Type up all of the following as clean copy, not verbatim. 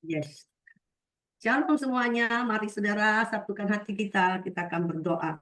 Yes. Shalom semuanya. Mari saudara satukan hati kita. Kita akan berdoa.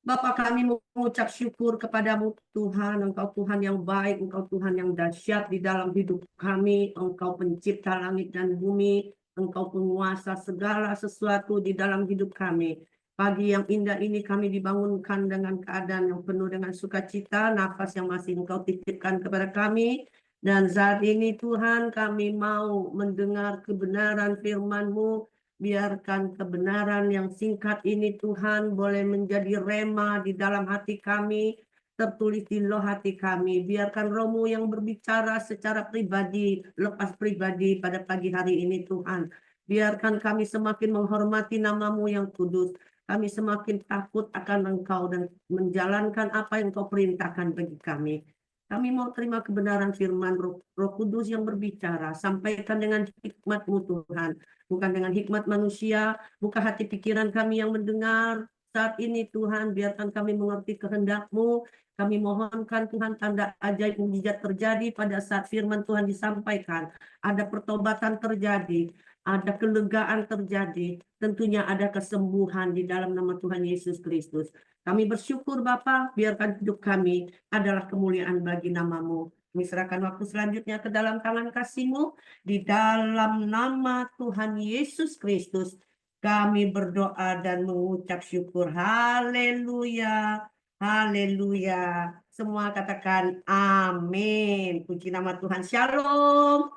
Bapa, kami mengucap syukur kepadamu Tuhan. Engkau Tuhan yang baik, Engkau Tuhan yang dahsyat di dalam hidup kami. Engkau pencipta langit dan bumi. Engkau penguasa segala sesuatu di dalam hidup kami. Pagi yang indah ini kami dibangunkan dengan keadaan yang penuh dengan sukacita, nafas yang masih Engkau titipkan kepada kami. Dan saat ini Tuhan, kami mau mendengar kebenaran firman-Mu. Biarkan kebenaran yang singkat ini Tuhan boleh menjadi rema di dalam hati kami, tertulis di loh hati kami. Biarkan Roh-Mu yang berbicara secara pribadi, lepas pribadi pada pagi hari ini Tuhan. Biarkan kami semakin menghormati nama-Mu yang kudus. Kami semakin takut akan Engkau dan menjalankan apa yang Engkau perintahkan bagi kami. Kami mau terima kebenaran firman Roh Kudus yang berbicara. Sampaikan dengan hikmat-Mu Tuhan. Bukan dengan hikmat manusia. Buka hati pikiran kami yang mendengar. Saat ini Tuhan, biarkan kami mengerti kehendak-Mu. Kami mohonkan Tuhan tanda ajaib mujizat terjadi pada saat firman Tuhan disampaikan. Ada pertobatan terjadi. Ada kelegaan terjadi. Tentunya ada kesembuhan di dalam nama Tuhan Yesus Kristus. Kami bersyukur Bapa, biarkan hidup kami adalah kemuliaan bagi nama-Mu. Kami serahkan waktu selanjutnya ke dalam tangan kasih-Mu. Di dalam nama Tuhan Yesus Kristus, kami berdoa dan mengucap syukur. Haleluya, haleluya. Semua katakan amin. Puji nama Tuhan. Shalom.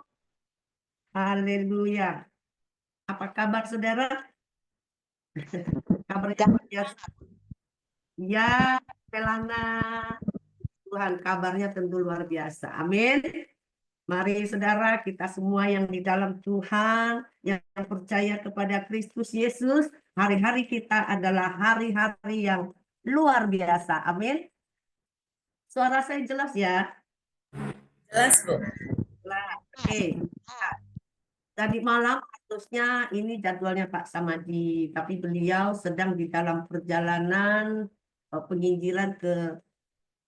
Haleluya. Apa kabar saudara? Kabarnya luar biasa. Ya, Pelana. Tuhan kabarnya tentu luar biasa. Amin. Mari saudara, kita semua yang di dalam Tuhan, yang percaya kepada Kristus Yesus, hari-hari kita adalah hari-hari yang luar biasa. Amin. Suara saya jelas ya? Jelas, Bu. Nah, oke. Tadi malam harusnya ini jadwalnya Pak Samadi, tapi beliau sedang di dalam perjalanan penginjilan ke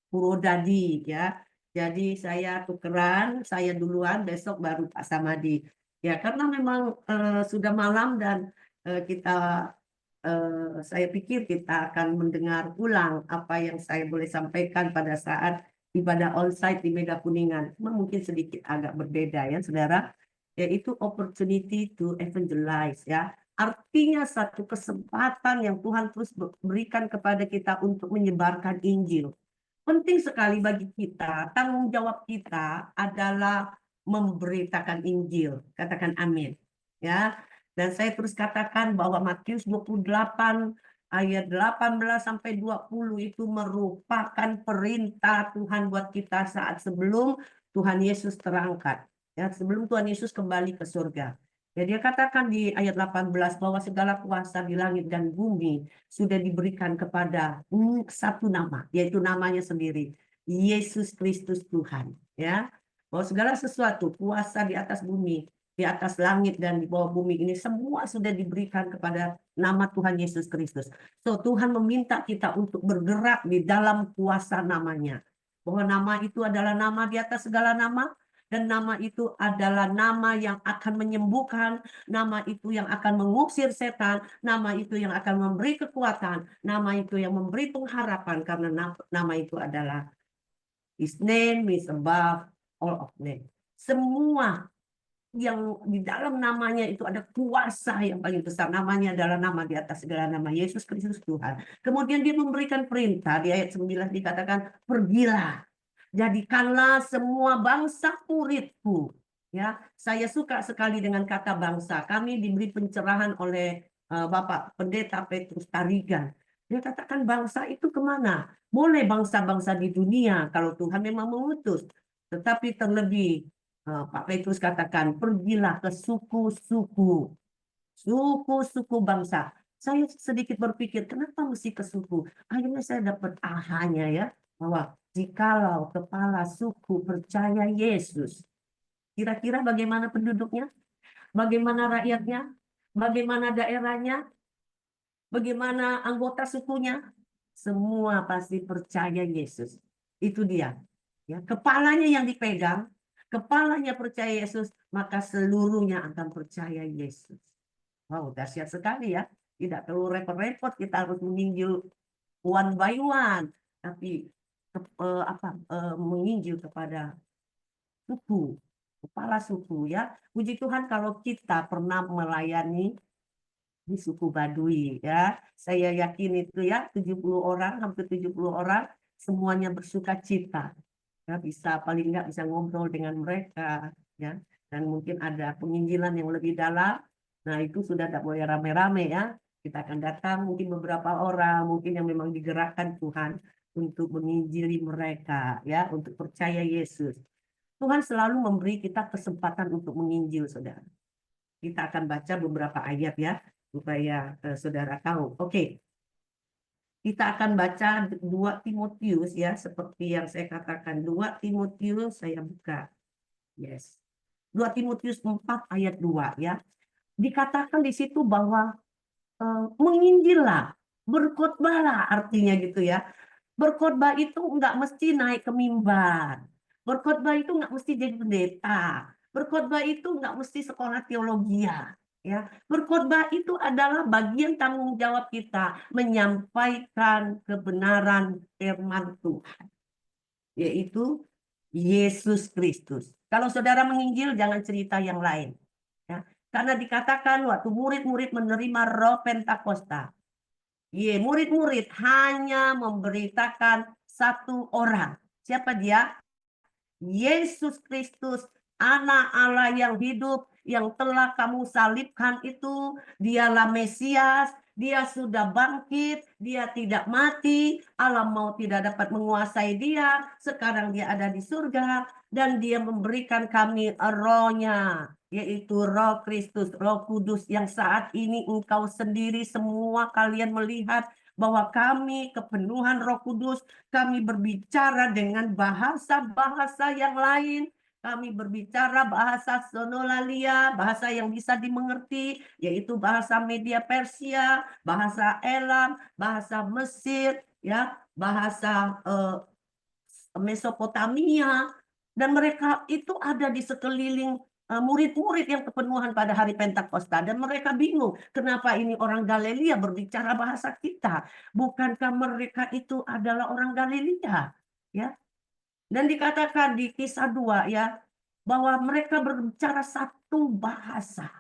Purwodadi ya. Jadi saya tukeran, saya duluan, besok baru Pak Samadi. Ya karena memang sudah malam dan kita saya pikir kita akan mendengar ulang apa yang saya boleh sampaikan pada saat ibadah onsite di Mega Kuningan. Cuma mungkin sedikit agak berbeda ya saudara, yaitu opportunity to evangelize ya. Artinya satu kesempatan yang Tuhan terus berikan kepada kita untuk menyebarkan Injil. Penting sekali bagi kita, tanggung jawab kita adalah memberitakan Injil. Katakan amin. Ya. Dan saya terus katakan bahwa Matius 28 ayat 18 sampai 20 itu merupakan perintah Tuhan buat kita saat sebelum Tuhan Yesus terangkat. Ya, sebelum Tuhan Yesus kembali ke surga. Ya, dia katakan di ayat 18 bahwa segala kuasa di langit dan bumi sudah diberikan kepada satu nama, yaitu namanya sendiri, Yesus Kristus Tuhan. Ya, bahwa segala sesuatu, kuasa di atas bumi, di atas langit dan di bawah bumi ini semua sudah diberikan kepada nama Tuhan Yesus Kristus. So Tuhan meminta kita untuk bergerak di dalam kuasa namanya. Bahwa nama itu adalah nama di atas segala nama. Dan nama itu adalah nama yang akan menyembuhkan, nama itu yang akan mengusir setan, nama itu yang akan memberi kekuatan, nama itu yang memberi pengharapan, karena nama itu adalah His name is above all of name. Semua yang di dalam namanya itu ada kuasa yang paling besar. Namanya adalah nama di atas segala nama, Yesus Kristus Tuhan. Kemudian dia memberikan perintah di ayat 9 dikatakan, pergilah, jadikanlah semua bangsa muridku. Ya, saya suka sekali dengan kata bangsa. Kami diberi pencerahan oleh Bapak Pendeta Petrus Tarigan. Dia katakan bangsa itu kemana? Boleh bangsa-bangsa di dunia kalau Tuhan memang mengutus. Tetapi terlebih Pak Petrus katakan, pergilah ke suku-suku, suku-suku bangsa. Saya sedikit berpikir, kenapa mesti ke suku? Akhirnya saya dapat ahanya ya, bahwa jikalau kepala suku percaya Yesus, kira-kira bagaimana penduduknya? Bagaimana rakyatnya? Bagaimana daerahnya? Bagaimana anggota sukunya? Semua pasti percaya Yesus. Itu dia. Ya, kepalanya yang dipegang, kepalanya percaya Yesus, maka seluruhnya akan percaya Yesus. Wow, dahsyat sekali ya. Tidak perlu repot-repot kita harus menginjil one by one, tapi menginjil kepada suku, kepala suku ya. Puji Tuhan kalau kita pernah melayani di suku Baduy ya. Saya yakin itu ya 70 orang, hampir 70 orang semuanya bersuka cita. Ya, bisa paling nggak bisa ngobrol dengan mereka ya. Dan mungkin ada penginjilan yang lebih dalam. Nah, itu sudah tidak boleh rame-rame ya. Kita akan datang mungkin beberapa orang, mungkin yang memang digerakkan Tuhan untuk menginjili mereka ya, untuk percaya Yesus. Tuhan selalu memberi kita kesempatan untuk menginjil, saudara. Kita akan baca beberapa ayat ya, supaya saudara tahu. Oke, kita akan baca 2 Timotius ya, seperti yang saya katakan. 2 Timotius, saya buka. Yes. 2 Timotius 4 ayat 2 ya. Dikatakan di situ bahwa menginjillah, berkhotbahlah artinya gitu ya. Berkhotbah itu nggak mesti naik ke mimbar. Berkhotbah itu nggak mesti jadi pendeta. Berkhotbah itu nggak mesti sekolah teologi ya. Berkhotbah itu adalah bagian tanggung jawab kita menyampaikan kebenaran firman Tuhan, yaitu Yesus Kristus. Kalau saudara menginjil jangan cerita yang lain. Ya. Karena dikatakan waktu murid-murid menerima roh Pentakosta, murid-murid hanya memberitakan satu orang. Siapa dia? Yesus Kristus, Anak Allah yang hidup, yang telah kamu salibkan itu. Dialah Mesias, dia sudah bangkit, dia tidak mati, alam maut tidak dapat menguasai dia, sekarang dia ada di surga, dan dia memberikan kami rohnya, yaitu roh Kristus, roh kudus, yang saat ini engkau sendiri semua kalian melihat bahwa kami kepenuhan roh kudus, kami berbicara dengan bahasa-bahasa yang lain, kami berbicara bahasa sonolalia, bahasa yang bisa dimengerti, yaitu bahasa Media Persia, bahasa Elam, bahasa Mesir, ya, bahasa Mesopotamia, dan mereka itu ada di sekeliling murid-murid yang kepenuhan pada hari Pentakosta, dan mereka bingung kenapa ini orang Galilea berbicara bahasa kita, bukankah mereka itu adalah orang Galilea ya. Dan dikatakan di Kisah 2 ya, bahwa mereka berbicara satu bahasa,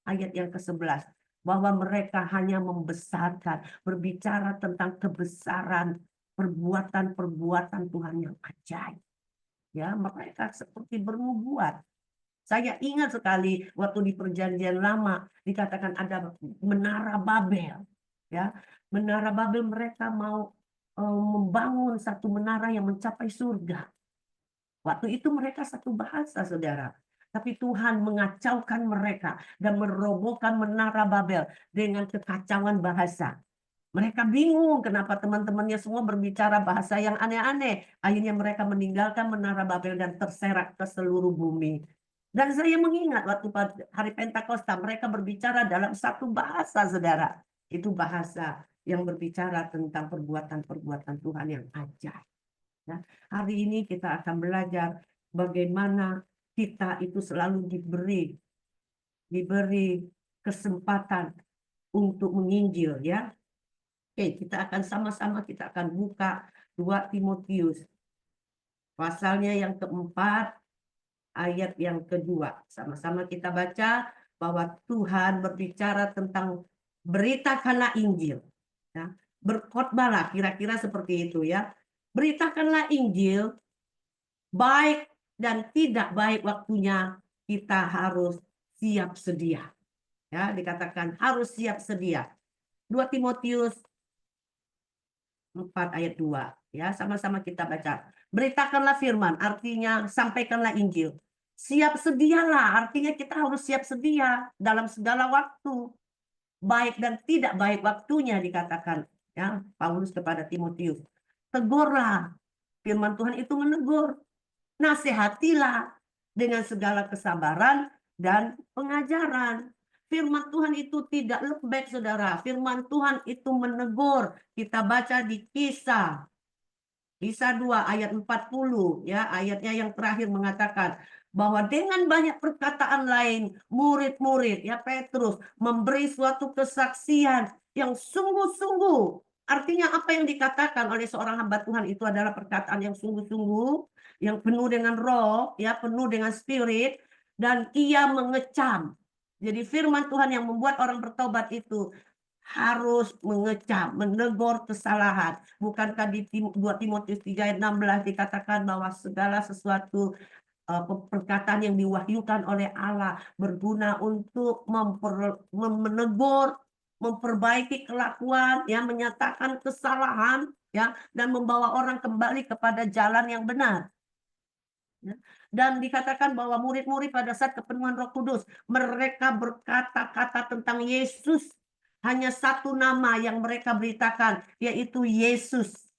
ayat yang ke-11, bahwa mereka hanya membesarkan, berbicara tentang kebesaran perbuatan-perbuatan Tuhan yang ajaib. Ya, mereka seperti bernubuat. Saya ingat sekali waktu di Perjanjian Lama dikatakan ada menara Babel. Ya, menara Babel, mereka mau membangun satu menara yang mencapai surga. Waktu itu mereka satu bahasa, saudara. Tapi Tuhan mengacaukan mereka dan merobohkan menara Babel dengan kekacauan bahasa. Mereka bingung kenapa teman-temannya semua berbicara bahasa yang aneh-aneh. Akhirnya mereka meninggalkan menara Babel dan terserak ke seluruh bumi. Dan saya mengingat waktu hari Pentakosta mereka berbicara dalam satu bahasa, saudara. Itu bahasa yang berbicara tentang perbuatan-perbuatan Tuhan yang ajaib. Nah, hari ini kita akan belajar bagaimana kita itu selalu diberi kesempatan untuk menginjil ya. Oke, kita akan sama-sama kita akan buka 2 Timotius pasalnya yang keempat, ayat yang kedua. Sama-sama kita baca bahwa Tuhan berbicara tentang beritakanlah Injil. Ya. Berkhotbahlah, kira-kira seperti itu ya. Beritakanlah Injil, baik dan tidak baik waktunya, kita harus siap sedia. Ya, dikatakan harus siap sedia. 2 Timotius 4 ayat 2. Ya, sama-sama kita baca. Beritakanlah firman, artinya sampaikanlah Injil. Siap sedialah, artinya kita harus siap sedia dalam segala waktu. Baik dan tidak baik waktunya dikatakan ya Paulus kepada Timotius. Tegurlah, firman Tuhan itu menegur. Nasihatilah dengan segala kesabaran dan pengajaran. Firman Tuhan itu tidak lembek, saudara. Firman Tuhan itu menegur. Kita baca di Kisah 2 ayat 40 ya, ayatnya yang terakhir mengatakan, bahwa dengan banyak perkataan lain, murid-murid ya Petrus memberi suatu kesaksian yang sungguh-sungguh. Artinya apa yang dikatakan oleh seorang hamba Tuhan itu adalah perkataan yang sungguh-sungguh, yang penuh dengan roh, ya penuh dengan spirit, dan ia mengecam. Jadi firman Tuhan yang membuat orang bertobat itu harus mengecam, menegur kesalahan. Bukankah di 2 Timotius 3 ayat 16 dikatakan bahwa segala sesuatu perkataan yang diwahyukan oleh Allah berguna untuk menegur, memperbaiki kelakuan, ya, menyatakan kesalahan, ya, dan membawa orang kembali kepada jalan yang benar. Ya. Dan dikatakan bahwa murid-murid pada saat kepenuhan Roh Kudus, mereka berkata-kata tentang Yesus. Hanya satu nama yang mereka beritakan, yaitu Yesus,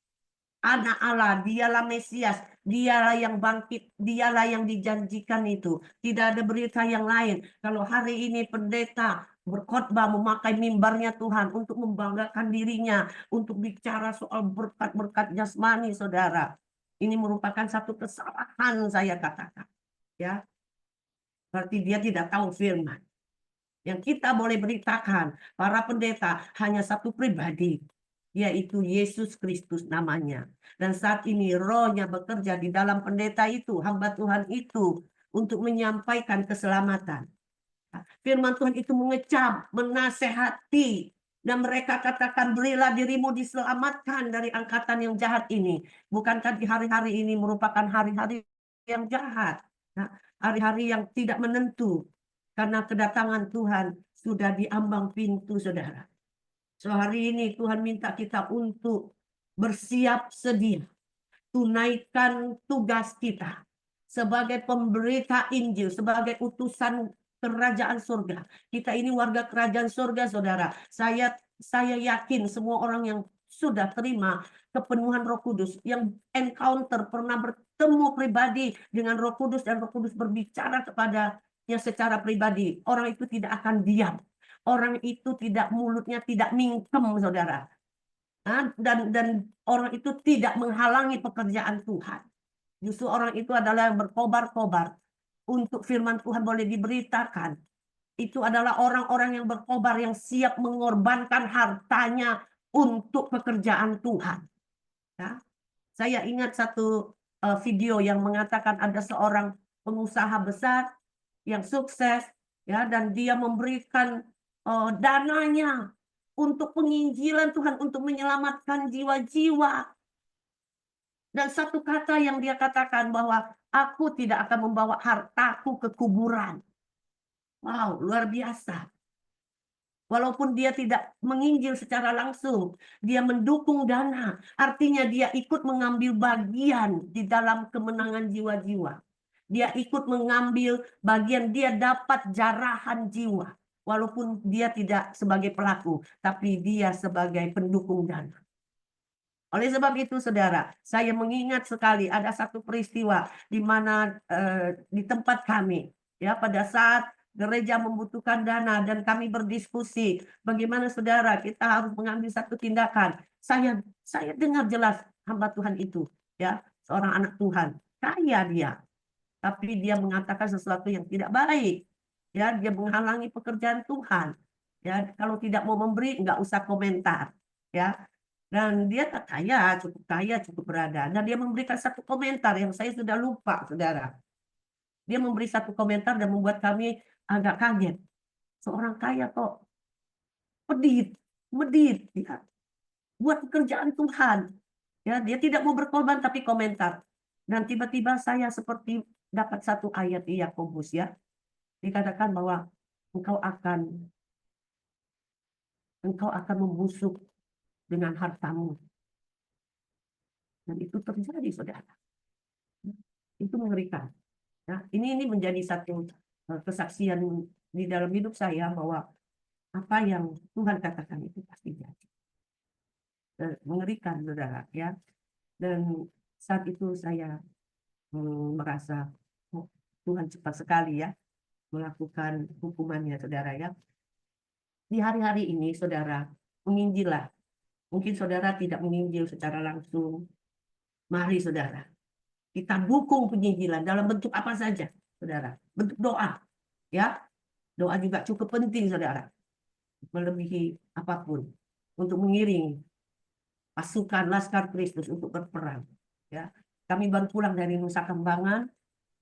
Anak Allah, dialah Mesias, dialah yang bangkit, dialah yang dijanjikan itu. Tidak ada berita yang lain. Kalau hari ini pendeta berkhotbah memakai mimbarnya Tuhan untuk membanggakan dirinya, untuk bicara soal berkat-berkat jasmani, saudara. Ini merupakan satu kesalahan, saya katakan. Ya, berarti dia tidak tahu firman. Yang kita boleh beritakan, para pendeta hanya satu pribadi, yaitu Yesus Kristus namanya. Dan saat ini rohnya bekerja di dalam pendeta itu, hamba Tuhan itu, untuk menyampaikan keselamatan. Firman Tuhan itu mengecam, menasehati, dan mereka katakan, berilah dirimu diselamatkan dari angkatan yang jahat ini. Bukankah di hari-hari ini merupakan hari-hari yang jahat? Hari-hari yang tidak menentu. Karena kedatangan Tuhan sudah di ambang pintu, saudara. So hari ini Tuhan minta kita untuk bersiap sedia. Tunaikan tugas kita sebagai pemberita Injil, sebagai utusan kerajaan surga. Kita ini warga kerajaan surga, saudara. Saya yakin semua orang yang sudah terima kepenuhan Roh Kudus, yang encounter, pernah bertemu pribadi dengan Roh Kudus, dan Roh Kudus berbicara kepadanya secara pribadi, orang itu tidak akan diam. Orang itu tidak, mulutnya tidak mingkem, saudara. Dan orang itu tidak menghalangi pekerjaan Tuhan. Justru orang itu adalah yang berkobar-kobar untuk firman Tuhan boleh diberitakan. Itu adalah orang-orang yang berkobar, yang siap mengorbankan hartanya untuk pekerjaan Tuhan. Ya. Saya ingat satu video yang mengatakan ada seorang pengusaha besar yang sukses, ya, dan dia memberikan dananya untuk penginjilan Tuhan, untuk menyelamatkan jiwa-jiwa. Dan satu kata yang dia katakan bahwa aku tidak akan membawa hartaku ke kuburan. Wow, luar biasa. Walaupun dia tidak menginjil secara langsung, dia mendukung dana. Artinya dia ikut mengambil bagian di dalam kemenangan jiwa-jiwa. Dia ikut mengambil bagian, dia dapat jarahan jiwa. Walaupun dia tidak sebagai pelaku, tapi dia sebagai pendukung dana. Oleh sebab itu, saudara, saya mengingat sekali ada satu peristiwa di mana di tempat kami, ya, pada saat gereja membutuhkan dana dan kami berdiskusi bagaimana, saudara, kita harus mengambil satu tindakan. Saya dengar jelas hamba Tuhan itu, ya, seorang anak Tuhan, kaya dia, tapi dia mengatakan sesuatu yang tidak baik, ya, dia menghalangi pekerjaan Tuhan, ya, kalau tidak mau memberi nggak usah komentar, ya. Dan dia kaya, cukup berada. Dan dia memberikan satu komentar yang saya sudah lupa, saudara. Dia memberi satu komentar dan membuat kami agak kaget. Seorang kaya kok medit, ya, buat pekerjaan Tuhan. Ya, dia tidak mau berkorban tapi komentar. Dan tiba-tiba saya seperti dapat satu ayat di Yakobus, ya. Dikatakan bahwa engkau akan membusuk dengan hartamu. Dan itu terjadi, saudara. Itu mengerikan. Nah, ini menjadi satu kesaksian di dalam hidup saya bahwa apa yang Tuhan katakan itu pasti jadi. Mengerikan, saudara, ya. Dan saat itu saya merasa Tuhan cepat sekali, ya, melakukan hukumannya, saudara, ya. Di hari-hari ini, saudara, menginjillah. Mungkin saudara tidak menginjil secara langsung. Mari, saudara, kita dukung penginjilan dalam bentuk apa saja. saudara. Bentuk doa, ya. Doa juga cukup penting, saudara. Melebihi apapun untuk mengiring pasukan Laskar Kristus untuk berperang. Ya, kami baru pulang dari Nusa Kambangan.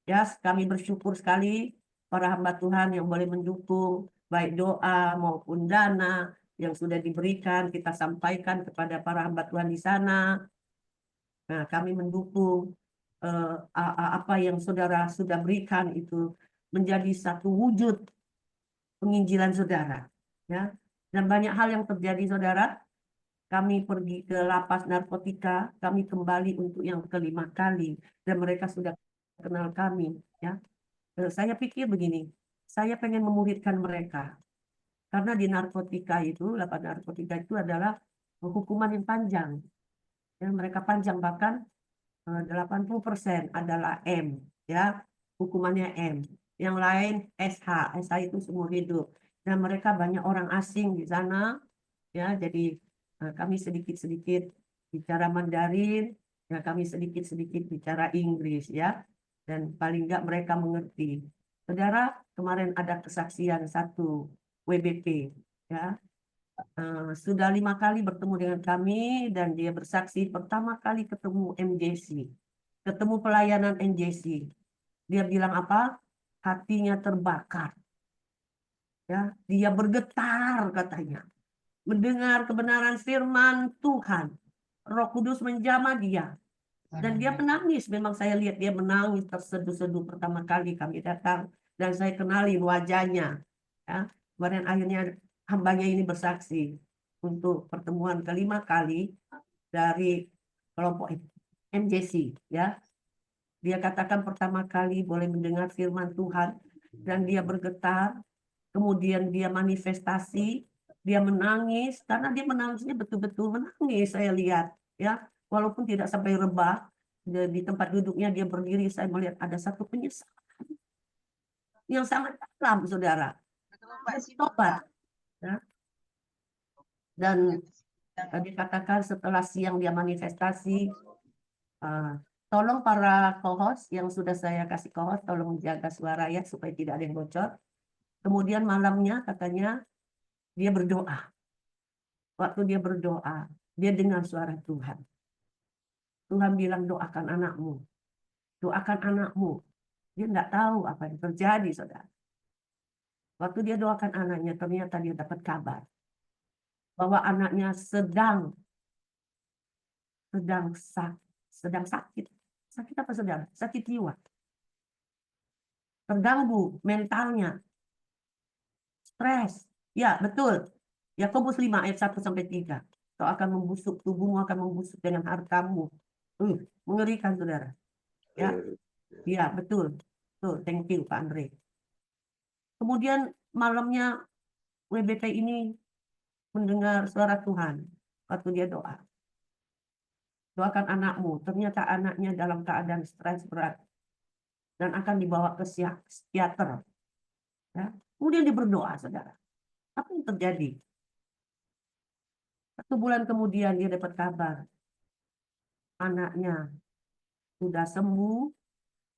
Ya, kami bersyukur sekali para hamba Tuhan yang boleh mendukung baik doa maupun dana yang sudah diberikan kita sampaikan kepada para hamba Tuhan di sana. Nah, kami mendukung apa yang saudara sudah berikan itu menjadi satu wujud penginjilan saudara. Ya, dan banyak hal yang terjadi, saudara. Kami pergi ke lapas narkotika, kami kembali untuk yang kelima kali, dan mereka sudah kenal kami. Ya, saya pikir begini, saya pengen memuridkan mereka, karena di narkotika itu, lapas narkotika itu adalah hukuman yang panjang. Ya, mereka panjang, bahkan 80% adalah M, ya, hukumannya M. Yang lain SH, SH itu seumur hidup. Dan mereka banyak orang asing di sana, ya, jadi kami sedikit-sedikit bicara Mandarin, ya kami sedikit-sedikit bicara Inggris, ya, dan paling enggak mereka mengerti. Saudara, kemarin ada kesaksian satu WBP, ya, sudah 5 kali bertemu dengan kami dan dia bersaksi pertama kali ketemu MJC, ketemu pelayanan MJC. Dia bilang apa? Hatinya terbakar, ya, dia bergetar katanya mendengar kebenaran firman Tuhan. Roh Kudus menjamah dia. Dan dia menangis. Memang saya lihat dia menangis terseduh-seduh pertama kali kami datang. Dan saya kenali wajahnya. Ya. Kemudian akhirnya hambanya ini bersaksi untuk pertemuan kelima kali dari kelompok MJC. Ya. Dia katakan pertama kali boleh mendengar firman Tuhan. Dan dia bergetar. Kemudian dia manifestasi, dia menangis, karena dia menangisnya betul-betul menangis, saya lihat, ya, walaupun tidak sampai rebah, di tempat duduknya dia berdiri, saya melihat ada satu penyesalan yang sangat dalam, saudara. Tobat, ya. Dan tadi katakan setelah siang dia manifestasi, tolong para co-host yang sudah saya kasih co-host, tolong jaga suara ya supaya tidak ada yang bocor. Kemudian malamnya katanya dia berdoa. Waktu dia berdoa, dia dengar suara Tuhan. Tuhan bilang doakan anakmu. Doakan anakmu. Dia nggak tahu apa yang terjadi, saudara. Waktu dia doakan anaknya, ternyata dia dapat kabar bahwa anaknya sedang sakit. Sakit apa, saudara? Sakit jiwa. Terganggu mentalnya. Stres. Ya, betul. Yakobus 5 ayat 1-3. Kau akan membusuk, tubuhmu akan membusuk dengan hartamu. Mengerikan, saudara. Ya, ya, betul. Betul. Thank you, Pak Andre. Kemudian malamnya WBT ini mendengar suara Tuhan waktu dia doa. Doakan anakmu. Ternyata anaknya dalam keadaan stres berat dan akan dibawa ke psikiater. Ya. Kemudian dia berdoa, saudara. Apa yang terjadi? 1 bulan kemudian dia dapat kabar. Anaknya sudah sembuh.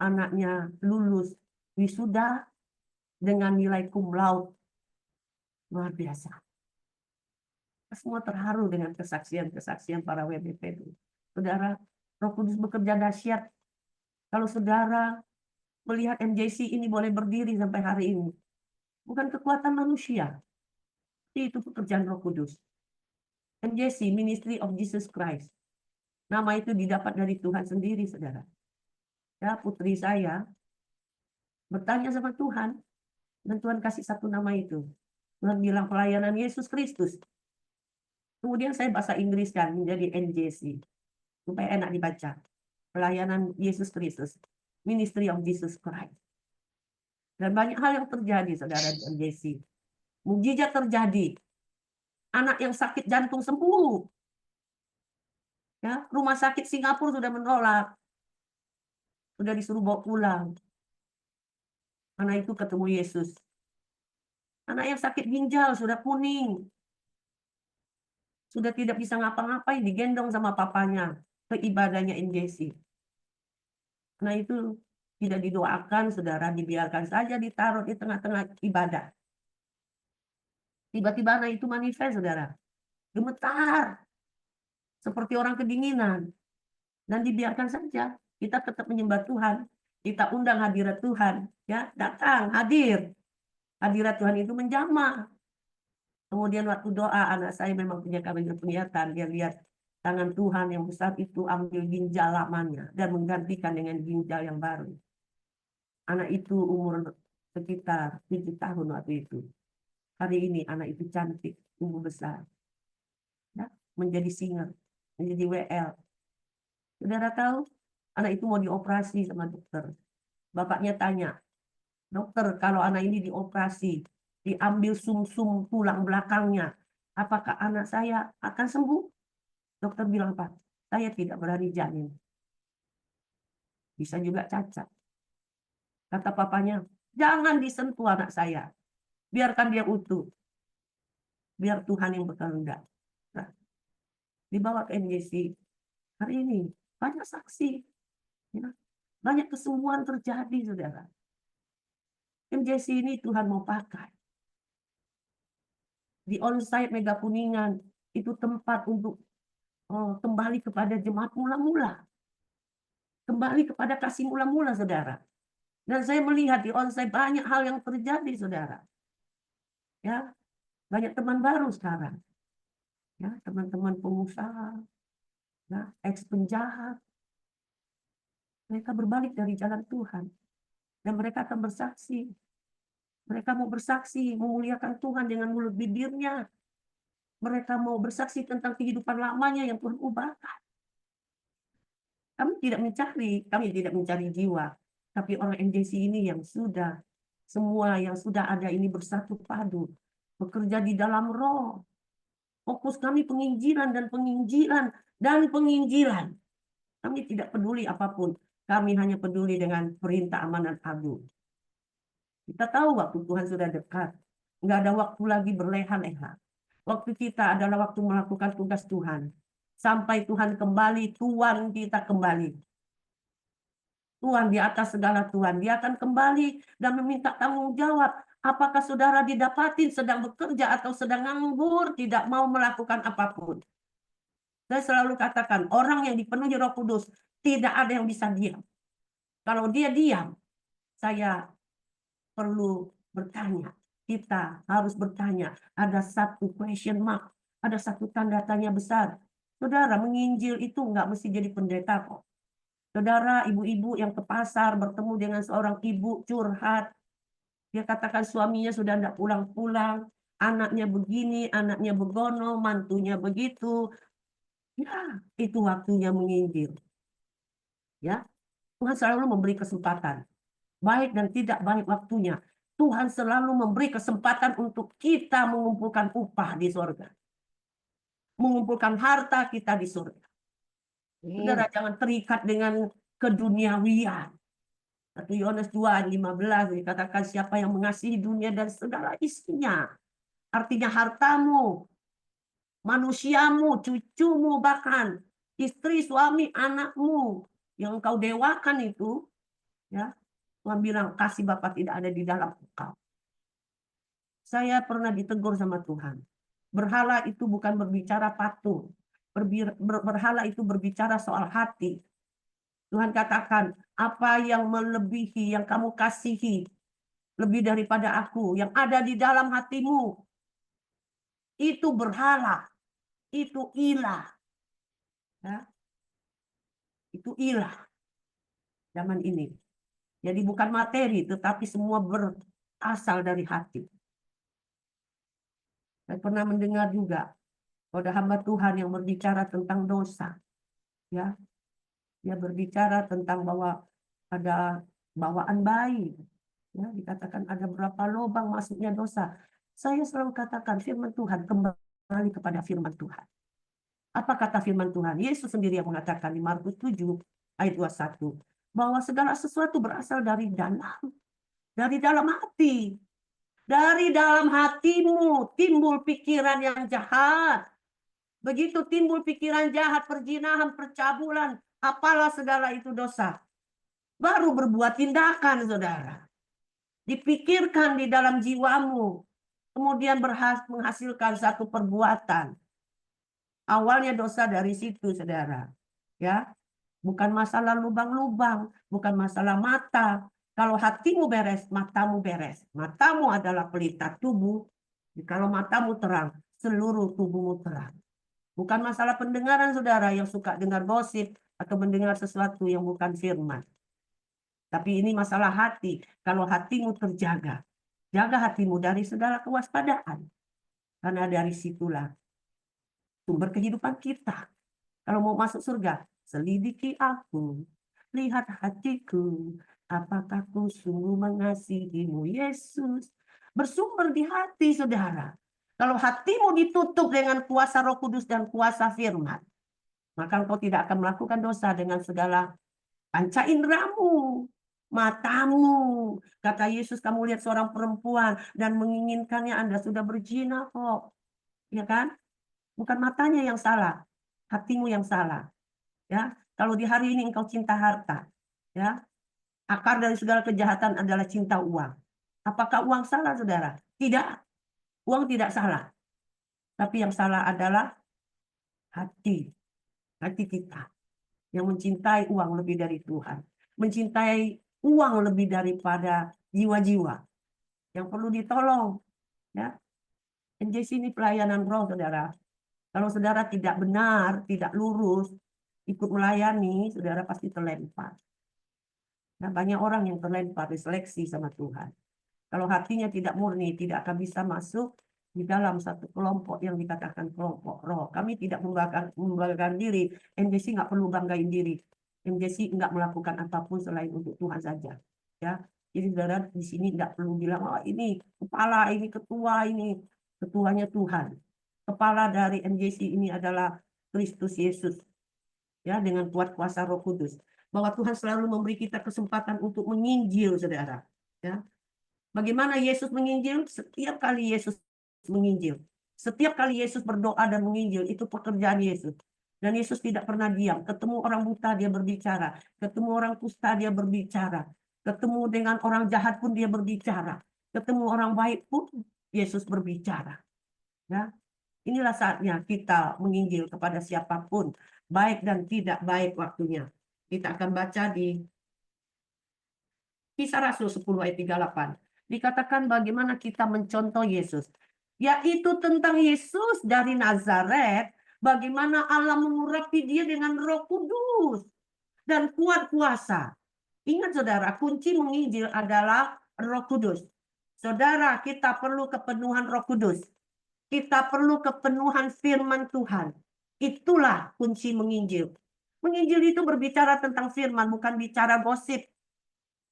Anaknya lulus wisuda dengan nilai cum laude. Luar biasa. Semua terharu dengan kesaksian-kesaksian para WBP itu. Saudara, Roh Kudus bekerja dahsyat. Kalau saudara melihat MJC ini boleh berdiri sampai hari ini, bukan kekuatan manusia. Itu pekerjaan Roh Kudus. MJC, Ministry of Jesus Christ. Nama itu didapat dari Tuhan sendiri, saudara. Ya, putri saya bertanya sama Tuhan, dan Tuhan kasih satu nama itu. Tuhan bilang pelayanan Yesus Kristus. Kemudian saya bahasa Inggris kan menjadi NJC supaya enak dibaca. Pelayanan Yesus Kristus, Ministry of Jesus Christ. Dan banyak hal yang terjadi, saudara, di NJC. Mujizat terjadi. Anak yang sakit jantung sembuh. Ya, rumah sakit Singapura sudah menolak. Sudah disuruh bawa pulang. Anak itu ketemu Yesus. Anak yang sakit ginjal sudah kuning. Sudah tidak bisa ngapa-ngapain, digendong sama papanya ke ibadahnya NJC. Nah itu tidak didoakan, saudara, dibiarkan saja ditaruh di tengah-tengah ibadah. Tiba-tiba anak itu manifest, saudara. Gemetar. Seperti orang kedinginan. Dan dibiarkan saja. Kita tetap menyembah Tuhan. Kita undang hadirat Tuhan. Ya, datang, hadir. Hadirat Tuhan itu menjamah. Kemudian waktu doa, anak saya memang punya penglihatan. Dia lihat tangan Tuhan yang besar itu ambil ginjal lamanya dan menggantikan dengan ginjal yang baru. Anak itu umur sekitar 7 tahun waktu itu. Hari ini anak itu cantik, tumbuh besar. Ya, menjadi singer, menjadi WL. Saudara tahu, anak itu mau dioperasi sama dokter. Bapaknya tanya, dokter, kalau anak ini dioperasi, diambil sum-sum tulang belakangnya, apakah anak saya akan sembuh? Dokter bilang, Pak, saya tidak berani jamin. Bisa juga cacat. Kata papanya, jangan disentuh anak saya. Biarkan dia utuh. Biar Tuhan yang berkehendak. Nah, dibawa ke MJC. Hari ini banyak saksi. Ya, banyak kesembuhan terjadi, saudara. MJC ini Tuhan mau pakai. Di onsite Mega Kuningan, itu tempat untuk kembali kepada jemaat mula-mula. Kembali kepada kasih mula-mula, saudara. Dan saya melihat di onsite banyak hal yang terjadi, saudara. Ya, banyak teman baru sekarang. Ya, teman-teman pengusaha, ya, ex-penjahat. Mereka berbalik dari jalan Tuhan. Dan mereka akan bersaksi. Mereka mau bersaksi, memuliakan Tuhan dengan mulut bibirnya. Mereka mau bersaksi tentang kehidupan lamanya yang Tuhan ubahkan. Kami tidak mencari jiwa. Tapi orang MJC ini yang sudah, semua yang sudah ada ini bersatu padu. Bekerja di dalam roh. Fokus kami penginjilan dan penginjilan dan penginjilan. Kami tidak peduli apapun. Kami hanya peduli dengan perintah amanat agung. Kita tahu waktu Tuhan sudah dekat. Nggak ada waktu lagi berleha-leha. Waktu kita adalah waktu melakukan tugas Tuhan. Sampai Tuhan kembali, Tuhan kita kembali. Tuhan di atas segala Tuhan. Dia akan kembali dan meminta tanggung jawab. Apakah saudara didapatin sedang bekerja atau sedang nganggur, tidak mau melakukan apapun. Saya selalu katakan, orang yang dipenuhi Roh Kudus, tidak ada yang bisa diam. Kalau dia diam, saya perlu bertanya. Kita harus bertanya. Ada satu question mark. Ada satu tanda tanya besar. Saudara, menginjil itu nggak mesti jadi pendeta kok. Saudara, ibu-ibu yang ke pasar bertemu dengan seorang ibu curhat. Dia katakan suaminya sudah tidak pulang-pulang. Anaknya begini, anaknya begono, mantunya begitu. Ya, itu waktunya menginjil. Ya, Tuhan selalu memberi kesempatan. Baik dan tidak baik waktunya. Tuhan selalu memberi kesempatan untuk kita mengumpulkan upah di surga. Mengumpulkan harta kita di surga. Saudara, jangan terikat dengan keduniawian. 1 Yohanes 2:15 dikatakan siapa yang mengasihi dunia dan segala isinya. Artinya hartamu, manusiamu, cucumu, bahkan istri, suami, anakmu yang engkau dewakan itu, ya, Tuhan bilang kasih Bapa tidak ada di dalam engkau. Saya pernah ditegur sama Tuhan. Berhala itu bukan berbicara patung. Berhala itu berbicara soal hati. Tuhan katakan, apa yang melebihi yang kamu kasihi lebih daripada aku, yang ada di dalam hatimu, itu berhala, itu ilah. Ya. Itu ilah zaman ini. Jadi bukan materi, tetapi semua berasal dari hati. Saya pernah mendengar juga ada hamba Tuhan yang berbicara tentang dosa. Ya, dia berbicara tentang bahwa ada bawaan bayi. Ya, dikatakan ada berapa lubang masuknya dosa. Saya selalu katakan firman Tuhan, kembali kepada firman Tuhan. Apa kata firman Tuhan? Yesus sendiri yang mengatakan di Markus 7 ayat 21 bahwa segala sesuatu berasal dari dalam hati. Dari dalam hatimu timbul pikiran yang jahat. Begitu timbul pikiran jahat, perzinahan, percabulan, apalah segala itu dosa. baru berbuat tindakan, saudara. Dipikirkan di dalam jiwamu, kemudian menghasilkan satu perbuatan. Awalnya dosa dari situ, saudara. Ya, bukan masalah lubang-lubang, bukan masalah mata. Kalau hatimu beres, matamu beres. Matamu adalah pelita tubuh. Kalau matamu terang, seluruh tubuhmu terang. Bukan masalah pendengaran, saudara, yang suka dengar gosip atau mendengar sesuatu yang bukan firman. Tapi ini masalah hati. Kalau hatimu terjaga, jaga hatimu dari segala kewaspadaan. Karena dari situlah sumber kehidupan kita. Kalau mau masuk surga, selidiki aku, lihat hatiku, apakah ku sungguh mengasihimu, Yesus. Bersumber di hati, saudara. Kalau hatimu ditutup dengan kuasa Roh Kudus dan kuasa firman, maka engkau tidak akan melakukan dosa dengan segala panca inderamu, matamu. Kata Yesus, kamu lihat seorang perempuan dan menginginkannya, Anda sudah berzina kok. Ya kan? Bukan matanya yang salah, hatimu yang salah. Ya, kalau di hari ini engkau cinta harta, ya, akar dari segala kejahatan adalah cinta uang. Apakah uang salah, saudara? Tidak, uang tidak salah. Tapi yang salah adalah hati, hati kita yang mencintai uang lebih dari Tuhan, mencintai uang lebih daripada jiwa-jiwa yang perlu ditolong. Ya, NJC ini pelayanan roh, saudara. Kalau saudara tidak benar, tidak lurus, ikut melayani, saudara pasti terlempar. Nah, banyak orang yang terlempar diseleksi sama Tuhan. Kalau hatinya tidak murni, tidak akan bisa masuk di dalam satu kelompok yang dikatakan kelompok roh. Kami tidak membanggakan diri. MJC nggak perlu banggain diri. MJC nggak melakukan apapun selain untuk Tuhan saja. Ya, jadi saudara di sini nggak perlu bilang, oh ini kepala, ini ketua, ini ketuanya Tuhan. Kepala dari MJC ini adalah Kristus Yesus. Ya, dengan kuat kuasa Roh Kudus. Bahwa Tuhan selalu memberi kita kesempatan untuk menginjil, saudara. Ya, bagaimana Yesus menginjil? Setiap kali Yesus menginjil, setiap kali Yesus berdoa dan menginjil, itu pekerjaan Yesus. Dan Yesus tidak pernah diam. Ketemu orang buta, dia berbicara. Ketemu orang kusta, dia berbicara. Ketemu dengan orang jahat pun dia berbicara. Ketemu orang baik pun Yesus berbicara. Ya, inilah saatnya kita menginjil kepada siapapun, baik dan tidak baik waktunya. Kita akan baca di Kisah Rasul 10 ayat 38. Dikatakan bagaimana kita mencontoh Yesus. Yaitu tentang Yesus dari Nazaret. Bagaimana Allah mengurapi dia dengan Roh Kudus. Dan kuat kuasa. Ingat saudara, kunci menginjil adalah Roh Kudus. Saudara, kita perlu kepenuhan Roh Kudus. Kita perlu kepenuhan firman Tuhan. Itulah kunci menginjil. Menginjil itu berbicara tentang firman, bukan bicara gosip.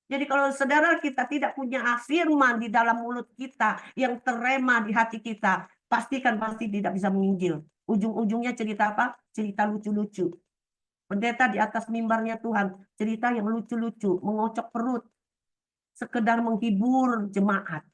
Jadi kalau saudara kita tidak punya firman di dalam mulut kita yang terema di hati kita, pastikan pasti tidak bisa menginjil. Ujung-ujungnya cerita apa? Cerita lucu-lucu. Pendeta di atas mimbarnya Tuhan, cerita yang lucu-lucu, mengocok perut, sekedar menghibur jemaat.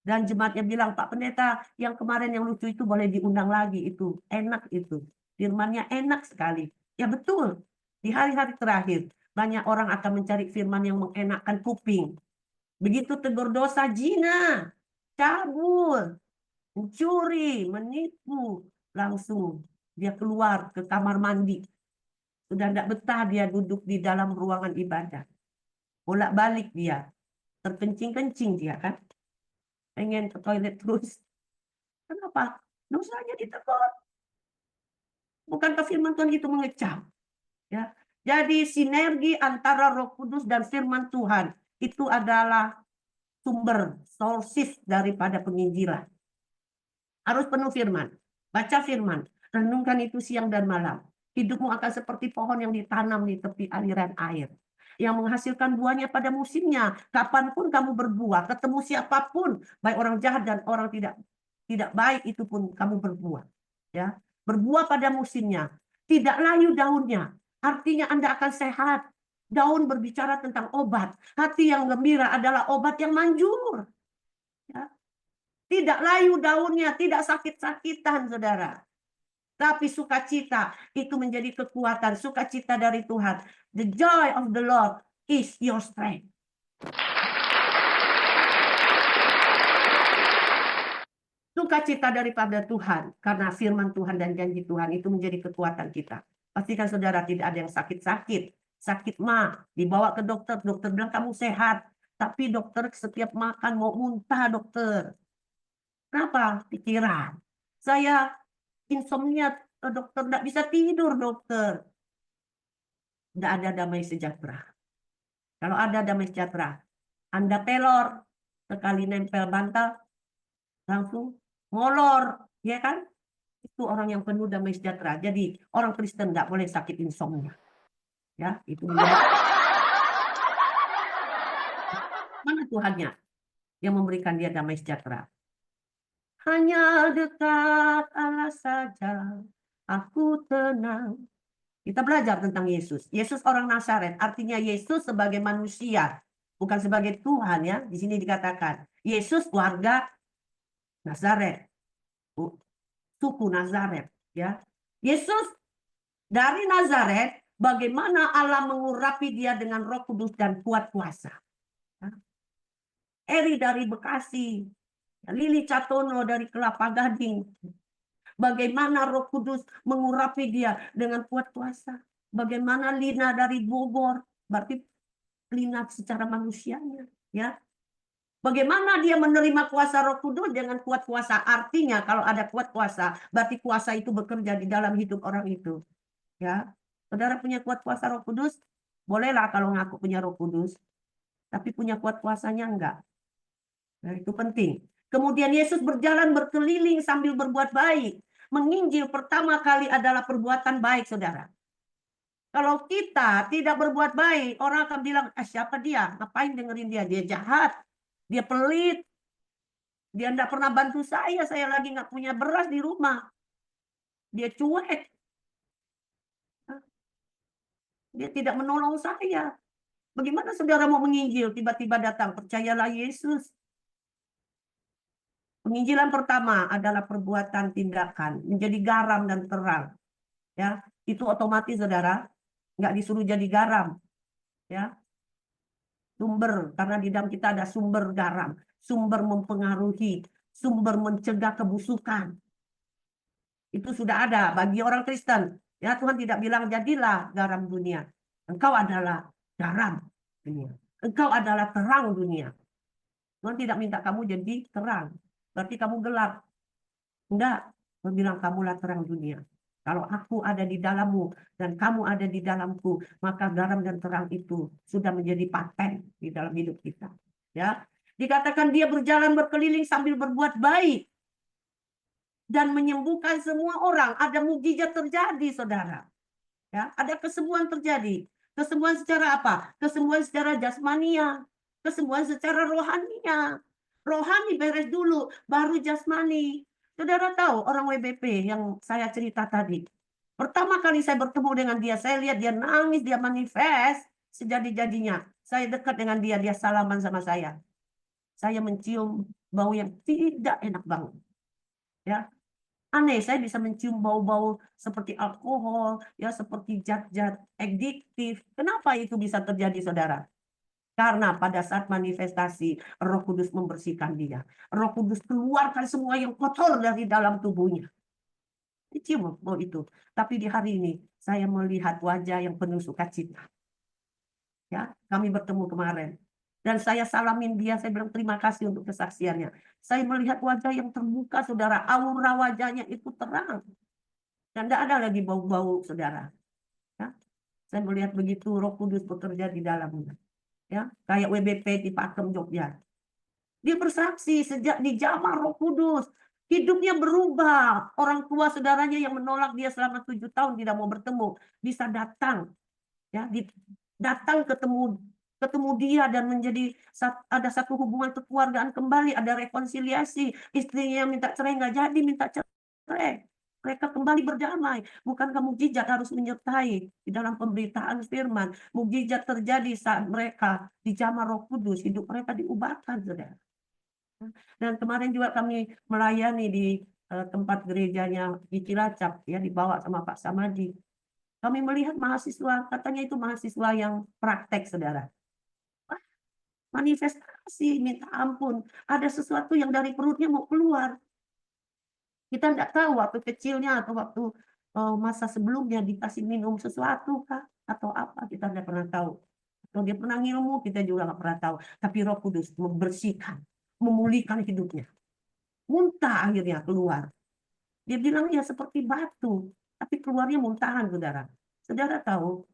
Dan jemaatnya bilang, Pak Pendeta, yang kemarin yang lucu itu boleh diundang lagi, itu enak itu. Firmannya enak sekali. Ya betul, di hari-hari terakhir banyak orang akan mencari firman yang mengenakkan kuping. Begitu tegur dosa, zina, cabul, mencuri, menipu, langsung dia keluar ke kamar mandi. Sudah tidak betah dia duduk di dalam ruangan ibadah. Bolak-balik dia, terkencing-kencing dia kan. Pengen ke toilet terus. Kenapa? Dosanya ditegur. Bukankah firman Tuhan itu mengecam? Ya. Jadi sinergi antara Roh Kudus dan firman Tuhan itu adalah sumber, sources daripada penginjilan. Harus penuh firman. Baca firman. Renungkan itu siang dan malam. Hidupmu akan seperti pohon yang ditanam di tepi aliran air. Yang menghasilkan buahnya pada musimnya. Kapanpun kamu berbuah, ketemu siapapun, baik orang jahat dan orang tidak baik, itu pun kamu berbuah. Ya, berbuah pada musimnya. Tidak layu daunnya. Artinya Anda akan sehat. Daun berbicara tentang obat. Hati yang gembira adalah obat yang manjur. Ya. Tidak layu daunnya, tidak sakit-sakitan, saudara. Tapi sukacita itu menjadi kekuatan, sukacita dari Tuhan. The joy of the Lord is your strength. Sukacita daripada Tuhan, karena firman Tuhan dan janji Tuhan itu menjadi kekuatan kita. Pastikan saudara tidak ada yang sakit-sakit. Sakit mah, dibawa ke dokter, dokter bilang kamu sehat. Tapi dokter setiap makan mau muntah dokter. Kenapa? Pikiran. Saya insomnia, dokter tidak bisa tidur dokter. Tidak ada damai sejahtera. Kalau ada damai sejahtera, Anda pelor, sekali nempel bantal, langsung molor, ya kan? Itu orang yang penuh damai sejahtera. Jadi orang Kristen nggak boleh sakit insomnia. Ya, itu mana Tuhannya yang memberikan dia damai sejahtera? Hanya dekat Allah saja, aku tenang. Kita belajar tentang Yesus. Yesus orang Nazaret, artinya Yesus sebagai manusia, bukan sebagai Tuhan ya. Di sini dikatakan Yesus warga Nazaret, suku Nazaret ya. Yesus dari Nazaret, bagaimana Allah mengurapi dia dengan Roh Kudus dan kuat kuasa. Eri dari Bekasi, Lili Catono dari Kelapa Gading. Bagaimana Roh Kudus mengurapi dia dengan kuat kuasa. Bagaimana Lina dari Bogor, berarti Lina secara manusianya, ya. Bagaimana dia menerima kuasa Roh Kudus dengan kuat kuasa? Artinya kalau ada kuat kuasa, berarti kuasa itu bekerja di dalam hidup orang itu. Ya, saudara punya kuat kuasa Roh Kudus, bolehlah kalau ngaku punya Roh Kudus, tapi punya kuat kuasanya enggak. Nah, itu penting. Kemudian Yesus berjalan berkeliling sambil berbuat baik. Menginjil pertama kali adalah perbuatan baik, saudara. Kalau kita tidak berbuat baik, orang akan bilang, siapa dia? Ngapain dengerin dia? Dia jahat, dia pelit, dia enggak pernah bantu saya lagi nggak punya beras di rumah. Dia cuek. Dia tidak menolong saya. Bagaimana saudara mau menginjil? Tiba-tiba datang, percayalah Yesus. Penginjilan pertama adalah perbuatan tindakan, menjadi garam dan terang. Ya, itu otomatis saudara, nggak disuruh jadi garam. Ya, sumber, karena di dalam kita ada sumber garam, sumber mempengaruhi, sumber mencegah kebusukan. Itu sudah ada bagi orang Kristen. Ya, Tuhan tidak bilang jadilah garam dunia. Engkau adalah garam dunia. Engkau adalah terang dunia. Tuhan tidak minta kamu jadi terang. Berarti kamu gelap. Enggak. Tuhan bilang kamulah terang dunia. Kalau aku ada di dalammu dan kamu ada di dalamku, maka garam dan terang itu sudah menjadi paten di dalam hidup kita. Ya, dikatakan dia berjalan berkeliling sambil berbuat baik dan menyembuhkan semua orang. Ada mukjizat terjadi, saudara. Ya, ada kesembuhan terjadi. Kesembuhan secara apa? Kesembuhan secara jasmania, kesembuhan secara rohania. Rohani beres dulu, baru jasmani. Saudara tahu orang WBP yang saya cerita tadi. Pertama kali saya bertemu dengan dia, saya lihat dia nangis, dia manifest sejadi-jadinya. Saya dekat dengan dia, dia salaman sama saya. Saya mencium bau yang tidak enak banget. Ya, aneh, saya bisa mencium bau-bau seperti alkohol, ya seperti zat-zat adiktif. Kenapa itu bisa terjadi, saudara? Karena pada saat manifestasi, Roh Kudus membersihkan dia. Roh Kudus keluarkan semua yang kotor dari dalam tubuhnya. Dicium bau itu. Tapi di hari ini, saya melihat wajah yang penuh sukacita. Ya, kami bertemu kemarin. Dan saya salamin dia, saya bilang terima kasih untuk kesaksiannya. Saya melihat wajah yang terbuka, saudara. Aura wajahnya itu terang. Dan tidak ada lagi bau-bau, saudara. Ya. Saya melihat begitu Roh Kudus bekerja di dalamnya. Ya, kayak WBP di Pakem, Jogja. Dia bersaksi sejak di zaman Roh Kudus. Hidupnya berubah. Orang tua saudaranya yang menolak dia selama 7 tahun tidak mau bertemu. Bisa datang. Ya, datang ketemu dia dan menjadi ada satu hubungan kekeluargaan kembali, ada rekonsiliasi. Istrinya minta cerai, nggak jadi minta cerai. Mereka kembali berdamai. Bukankah mukjizat harus menyertai di dalam pemberitaan firman? Mukjizat terjadi saat mereka dijamah Roh Kudus, hidup mereka diubahkan, saudara. Dan kemarin juga kami melayani di tempat gerejanya di Cilacap, ya dibawa sama Pak Samadi. Kami melihat mahasiswa, katanya itu mahasiswa yang praktek, saudara. manifestasi, minta ampun. Ada sesuatu yang dari perutnya mau keluar. Kita tidak tahu waktu kecilnya atau waktu masa sebelumnya dikasih minum sesuatu kah? Atau apa, kita tidak pernah tahu. Atau dia pernah ngilmu, kita juga nggak pernah tahu. Tapi Roh Kudus membersihkan, memulihkan hidupnya. Muntah akhirnya keluar. Dia bilang ya seperti batu, tapi keluarnya muntahan, saudara. Saudara tahu,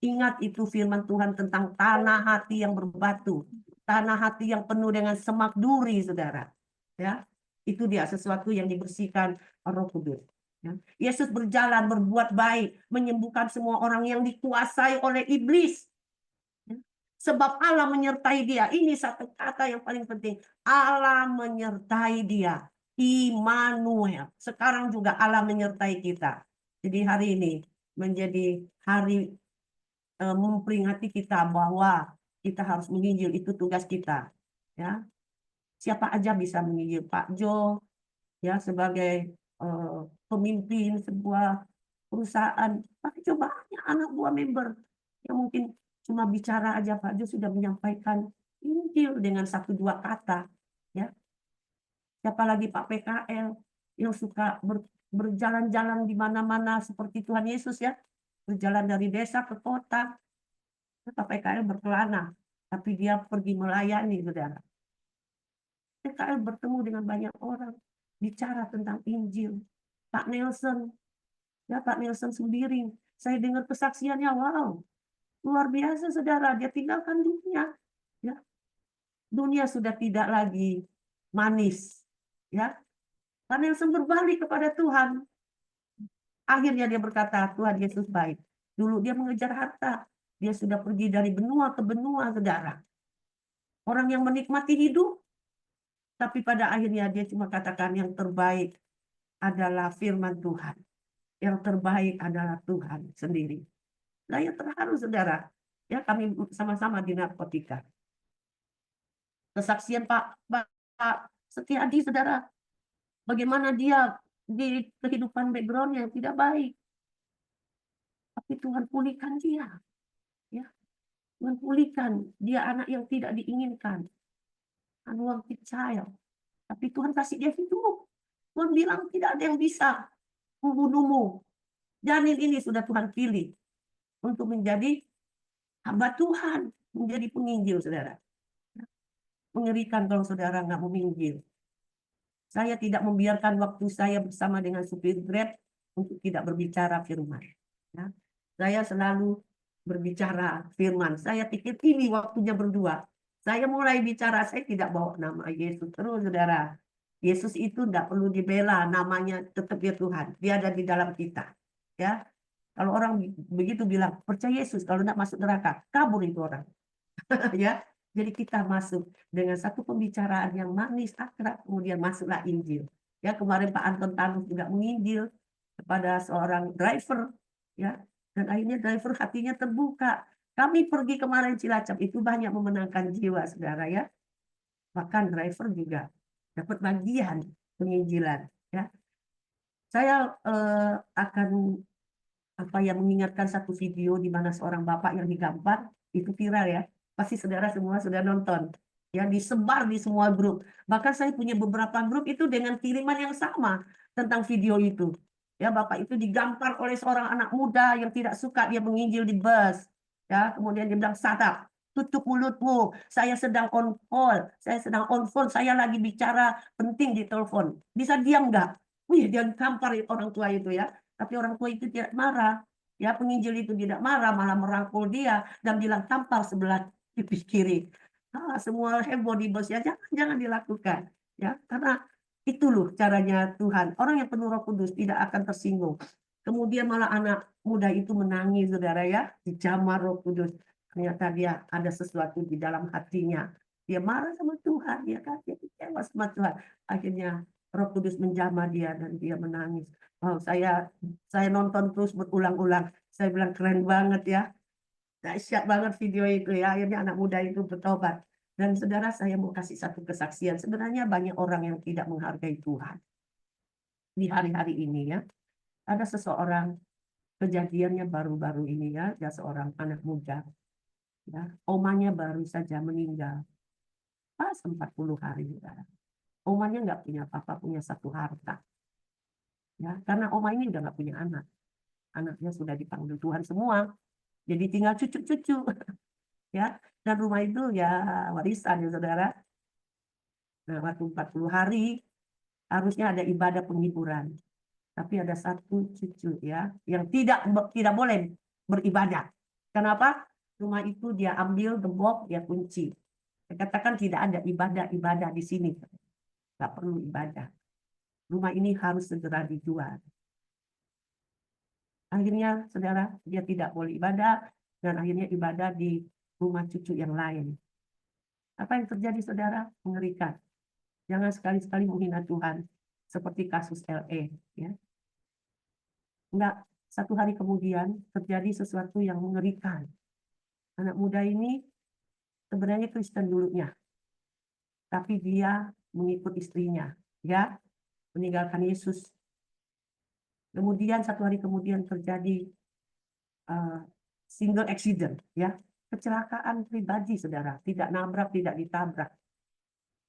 ingat itu firman Tuhan tentang tanah hati yang berbatu, tanah hati yang penuh dengan semak duri, saudara. Ya, itu dia sesuatu yang dibersihkan Roh Kudus. Ya. Yesus berjalan berbuat baik, menyembuhkan semua orang yang dikuasai oleh iblis. Ya. Sebab Allah menyertai dia. Ini satu kata yang paling penting. Allah menyertai dia. Immanuel. Sekarang juga Allah menyertai kita. Jadi hari ini menjadi hari memperingati kita bahwa kita harus menginjil, itu tugas kita. Ya, siapa aja bisa menginjil. Pak Jo, ya sebagai pemimpin sebuah perusahaan, tapi coba anak buah member yang mungkin cuma bicara aja, Pak Jo sudah menyampaikan Injil dengan 1-2 kata. Ya, siapa lagi Pak PKL yang suka berjalan-jalan di mana-mana seperti Tuhan Yesus ya, berjalan dari desa ke kota. Pak PKL berkelana, tapi dia pergi melayani, saudara. PKL bertemu dengan banyak orang, bicara tentang Injil. Pak Nelson, ya Pak Nelson Sembiring, saya dengar kesaksiannya, wow, luar biasa, saudara. Dia tinggalkan dunia, ya. Dunia sudah tidak lagi manis, ya. Pak Nelson berbalik kepada Tuhan. Akhirnya dia berkata, Tuhan Yesus baik. Dulu dia mengejar harta, dia sudah pergi dari benua ke benua, saudara. Orang yang menikmati hidup, tapi pada akhirnya dia cuma katakan yang terbaik adalah firman Tuhan. Yang terbaik adalah Tuhan sendiri. Saya terharu, saudara. Ya, kami sama-sama di narkotika. Kesaksian Pak Setiadi, saudara. Bagaimana dia di kehidupan background yang tidak baik. Tapi Tuhan pulihkan dia. Ya, Tuhan pulihkan. Dia anak yang tidak diinginkan. Unwanted child. Tapi Tuhan kasih dia hidup. Tuhan bilang tidak ada yang bisa membunuhmu. Janin ini sudah Tuhan pilih untuk menjadi hamba Tuhan, menjadi penginjil, saudara. Mengerikan kalau saudara nggak menginjil. Saya tidak membiarkan waktu saya bersama dengan supir Grab untuk tidak berbicara firman. Ya. Saya selalu berbicara firman. Saya pikir ini waktunya berdua. Saya mulai bicara, saya tidak bawa nama Yesus terus, saudara. Yesus itu tidak perlu dibela, namanya tetap dia Tuhan. Dia ada di dalam kita. Ya, kalau orang begitu bilang percaya Yesus, kalau tidak masuk neraka, kabur itu orang. Ya, jadi kita masuk dengan satu pembicaraan yang manis, akrab, kemudian masuklah Injil. Ya, kemarin Pak Anton Tanus juga menginjil kepada seorang driver, ya, dan akhirnya driver hatinya terbuka. Kami pergi kemarin Cilacap itu banyak memenangkan jiwa, saudara ya. Bahkan driver juga dapat bagian penginjilan. Ya, saya akan mengingatkan satu video di mana seorang bapak yang digambar itu viral ya. Pasti saudara semua sudah nonton. Ya, disebar di semua grup. Bahkan saya punya beberapa grup itu dengan kiriman yang sama tentang video itu. Ya, bapak itu digambar oleh seorang anak muda yang tidak suka dia menginjil di bus. Ya, kemudian dia bilang, "Sadap, tutup mulutmu. Saya sedang on call, saya sedang on phone, saya lagi bicara penting di telepon. Bisa diam nggak?" Wih, dia gampar orang tua itu ya. Tapi orang tua itu tidak marah. Ya, penginjil itu tidak marah, malah merangkul dia dan bilang tampar sebelah pipi kiri. Semua heboh di bos ya, jangan dilakukan. Ya, karena itu loh caranya Tuhan. Orang yang penuh Roh Kudus tidak akan tersinggung. Kemudian malah anak muda itu menangis, saudara ya, dijamah Roh Kudus. Ternyata dia ada sesuatu di dalam hatinya. Dia marah sama Tuhan, ya kan? Dia kecewa sama Tuhan. Akhirnya Roh Kudus menjamah dia dan dia menangis. Oh, saya nonton terus berulang-ulang. Saya bilang keren banget ya. Dahsyat banget video itu ya. Akhirnya anak muda itu bertobat. Dan saudara, saya mau kasih satu kesaksian. Sebenarnya banyak orang yang tidak menghargai Tuhan di hari-hari ini ya. Ada seseorang, kejadiannya baru-baru ini ya, dia seorang anak muda. Ya, omanya baru saja meninggal pas 40 hari. Saudara. Omanya nggak punya apa-apa, punya satu harta. Ya, karena oma ini udah nggak punya anak. Anaknya sudah dipanggil Tuhan semua. Jadi tinggal cucu-cucu. Ya, dan rumah itu ya warisan ya saudara. Nah, waktu 40 hari harusnya ada ibadah penghiburan. Tapi ada satu cucu ya yang tidak boleh beribadah. Kenapa? Rumah itu dia ambil gembok, dia kunci. Dia katakan tidak ada ibadah di sini. Nggak perlu ibadah. Rumah ini harus segera dijual. Akhirnya, saudara, dia tidak boleh ibadah dan akhirnya ibadah di rumah cucu yang lain. Apa yang terjadi, saudara? Mengerikan. Jangan sekali-sekali menghina Tuhan seperti kasus LE. Ya. Enggak, satu hari kemudian terjadi sesuatu yang mengerikan. Anak muda ini sebenarnya Kristen dulunya, tapi dia mengikut istrinya, ya, meninggalkan Yesus. Kemudian satu hari kemudian terjadi single accident, ya, kecelakaan pribadi, saudara, tidak nabrak, tidak ditabrak.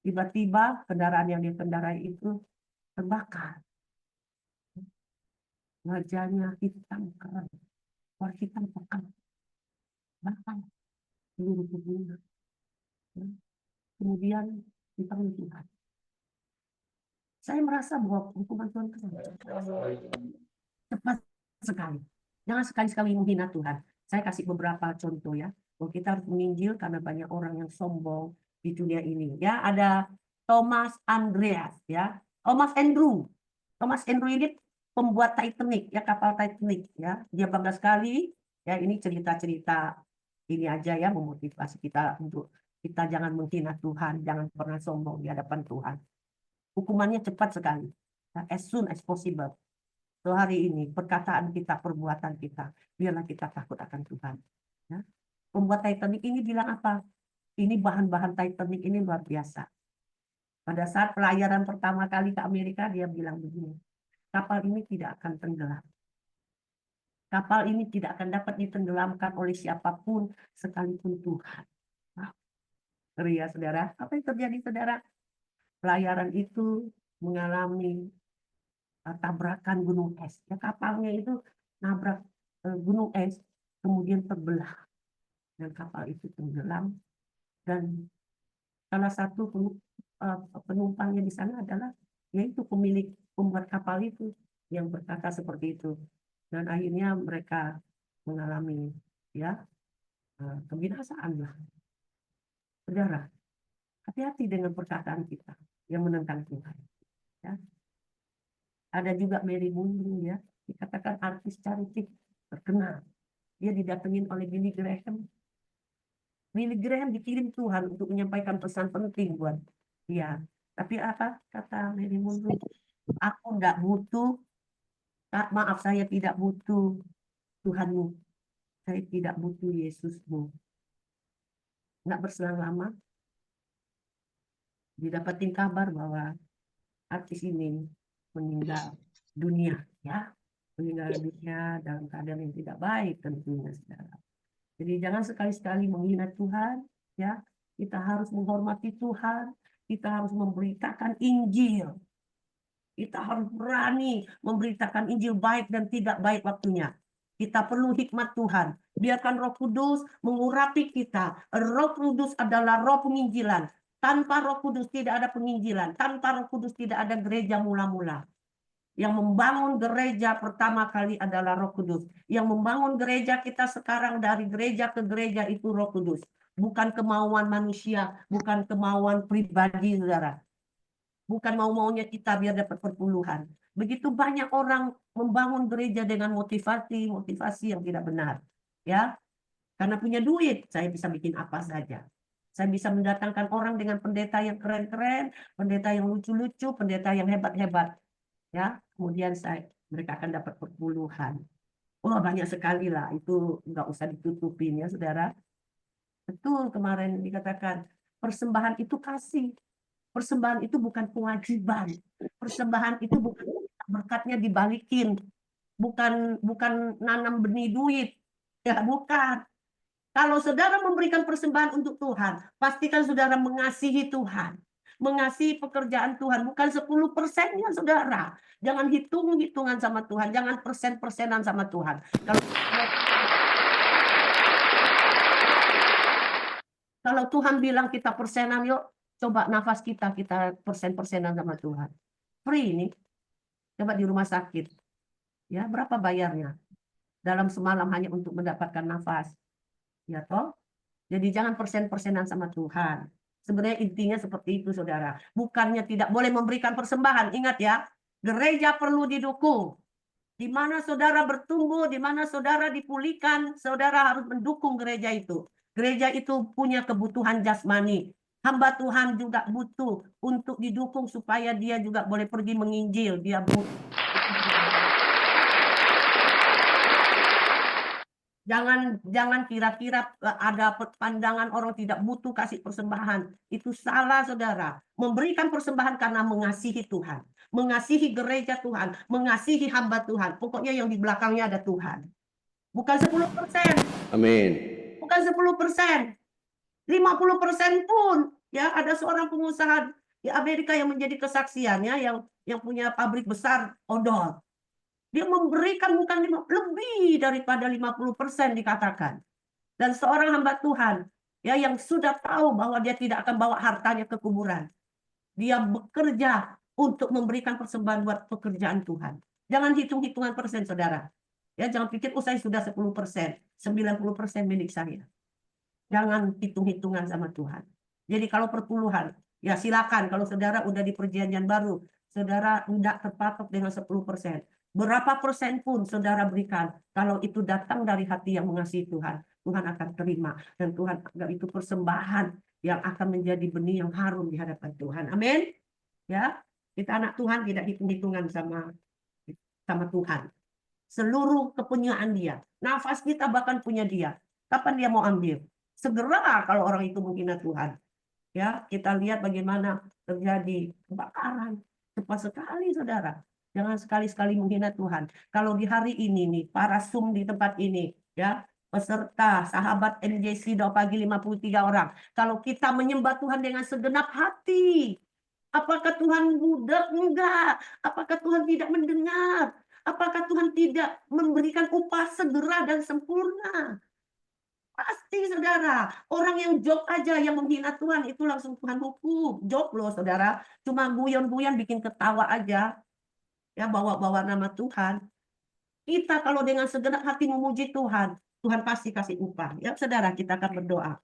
Tiba-tiba kendaraan yang dikendarai itu terbakar. Wajahnya hitam keram, warna hitam pekat, bahkan seluruh tubuhnya. Kemudian dipanggil Tuhan. Saya merasa bahwa hukuman Tuhan cepat sekali. Jangan sekali-sekali menghina Tuhan. Saya kasih beberapa contoh ya. Bahwa kita harus menginjil karena banyak orang yang sombong di dunia ini. Ya, ada Thomas Andreas ya. Thomas Andrew. Thomas Andrew ini pembuat Titanic ya, kapal Titanic ya. Dia bangga sekali ya, ini cerita-cerita ini aja ya, memotivasi kita untuk kita jangan menghina Tuhan, jangan pernah sombong di hadapan Tuhan. Hukumannya cepat sekali. As soon as possible. So, hari ini perkataan kita, perbuatan kita, biarlah kita takut akan Tuhan. Ya. Pembuat Titanic ini bilang apa? Ini bahan-bahan Titanic ini luar biasa. Pada saat pelayaran pertama kali ke Amerika, dia bilang begini, kapal ini tidak akan tenggelam. Kapal ini tidak akan dapat ditenggelamkan oleh siapapun, sekalipun Tuhan. Nah, ya, saudara. Apa yang terjadi, saudara? Pelayaran itu mengalami tabrakan gunung es. Ya, kapalnya itu nabrak gunung es, kemudian terbelah dan kapal itu tenggelam. Dan salah satu penumpangnya di sana adalah yaitu pemilik pembuat kapal itu yang berkata seperti itu. Dan akhirnya mereka mengalami ya kebinasaan lah. Saudara, hati-hati dengan perkataan kita yang menentang Tuhan. Ya. Ada juga Mary Munro ya, dikatakan artis cantik terkenal. Dia didatengin oleh Billy Graham. Billy Graham dikirim Tuhan untuk menyampaikan pesan penting buat dia. Tapi apa kata Mary Munro? Aku enggak butuh, maaf saya tidak butuh Tuhanmu. Saya tidak butuh Yesusmu. Enggak berselang lama, didapatin kabar bahwa artis ini meninggal dunia. Ya, meninggal dunia dalam keadaan yang tidak baik tentunya, saudara. Jadi jangan sekali-sekali menghina Tuhan, ya. Kita harus menghormati Tuhan, kita harus memberitakan Injil. Kita harus berani memberitakan Injil baik dan tidak baik waktunya. Kita perlu hikmat Tuhan. Biarkan Roh Kudus mengurapi kita. Roh Kudus adalah roh penginjilan. Tanpa Roh Kudus tidak ada penginjilan. Tanpa Roh Kudus tidak ada gereja mula-mula. Yang membangun gereja pertama kali adalah Roh Kudus. Yang membangun gereja kita sekarang dari gereja ke gereja itu Roh Kudus. Bukan kemauan manusia, bukan kemauan pribadi, saudara. Bukan mau-maunya kita biar dapat perpuluhan. Begitu banyak orang membangun gereja dengan motivasi yang tidak benar. Ya, karena punya duit, saya bisa bikin apa saja. Saya bisa mendatangkan orang dengan pendeta yang keren-keren, pendeta yang lucu-lucu, pendeta yang hebat-hebat. Ya, kemudian mereka akan dapat perpuluhan. Oh, banyak sekali lah, itu nggak usah ditutupin ya, saudara. Betul, kemarin dikatakan persembahan itu kasih. Persembahan itu bukan kewajiban. Persembahan itu bukan berkatnya dibalikin. Bukan nanam benih duit. Ya, bukan. Kalau saudara memberikan persembahan untuk Tuhan, pastikan saudara mengasihi Tuhan. Mengasihi pekerjaan Tuhan, bukan 10%-nya saudara. Jangan hitung-hitungan sama Tuhan, jangan persen-persenan sama Tuhan. Kalau Tuhan bilang kita persenan, yuk coba nafas kita persen-persenan sama Tuhan. Free ini, coba di rumah sakit. Ya, berapa bayarnya? Dalam semalam hanya untuk mendapatkan nafas. Ya toh? Jadi jangan persen-persenan sama Tuhan. Sebenarnya intinya seperti itu, saudara. Bukannya tidak boleh memberikan persembahan. Ingat ya, gereja perlu didukung. Di mana saudara bertumbuh, di mana saudara dipulihkan, saudara harus mendukung gereja itu. Gereja itu punya kebutuhan jasmani. Hamba Tuhan juga butuh untuk didukung supaya dia juga boleh pergi menginjil. Dia butuh. Jangan kira-kira ada pandangan orang tidak butuh kasih persembahan. Itu salah, saudara. Memberikan persembahan karena mengasihi Tuhan. Mengasihi gereja Tuhan. Mengasihi hamba Tuhan. Pokoknya yang di belakangnya ada Tuhan. Bukan 10%. Amin. Bukan 10%. 50% pun. Ya, ada seorang pengusaha di Amerika yang menjadi kesaksiannya, yang punya pabrik besar odol. Dia memberikan bukan lebih daripada 50% dikatakan. Dan seorang hamba Tuhan ya yang sudah tahu bahwa dia tidak akan bawa hartanya ke kuburan. Dia bekerja untuk memberikan persembahan buat pekerjaan Tuhan. Jangan hitung-hitungan persen, saudara. Ya, jangan pikir saya sudah 10%, 90% milik saya. Jangan hitung-hitungan sama Tuhan. Jadi kalau perpuluhan, ya silakan. Kalau saudara udah di perjanjian baru, saudara tidak terpatok dengan 10%. Berapa persen pun saudara berikan, kalau itu datang dari hati yang mengasihi Tuhan, Tuhan akan terima. Dan Tuhan anggap itu persembahan yang akan menjadi benih yang harum di hadapan Tuhan. Amin. Ya, kita anak Tuhan tidak hitung-hitungan sama Tuhan. Seluruh kepunyaan dia. Nafas kita bahkan punya dia. Kapan dia mau ambil? Segera kalau orang itu menghina Tuhan. Ya, kita lihat bagaimana terjadi kebakaran. Cepat sekali, saudara. Jangan sekali-sekali menghina Tuhan. Kalau di hari ini nih, para Zoom di tempat ini, ya, peserta, sahabat MJC doa pagi 53 orang. Kalau kita menyembah Tuhan dengan segenap hati, apakah Tuhan budak? Enggak. Apakah Tuhan tidak mendengar? Apakah Tuhan tidak memberikan upah segera dan sempurna? Pasti, saudara. Orang yang job aja yang menghina Tuhan, itu langsung Tuhan hukum. Job loh, saudara. Cuma guyon-guyon bikin ketawa aja. Ya, bawa-bawa nama Tuhan. Kita kalau dengan segenap hati memuji Tuhan, Tuhan pasti kasih upah. Ya, saudara, kita akan berdoa.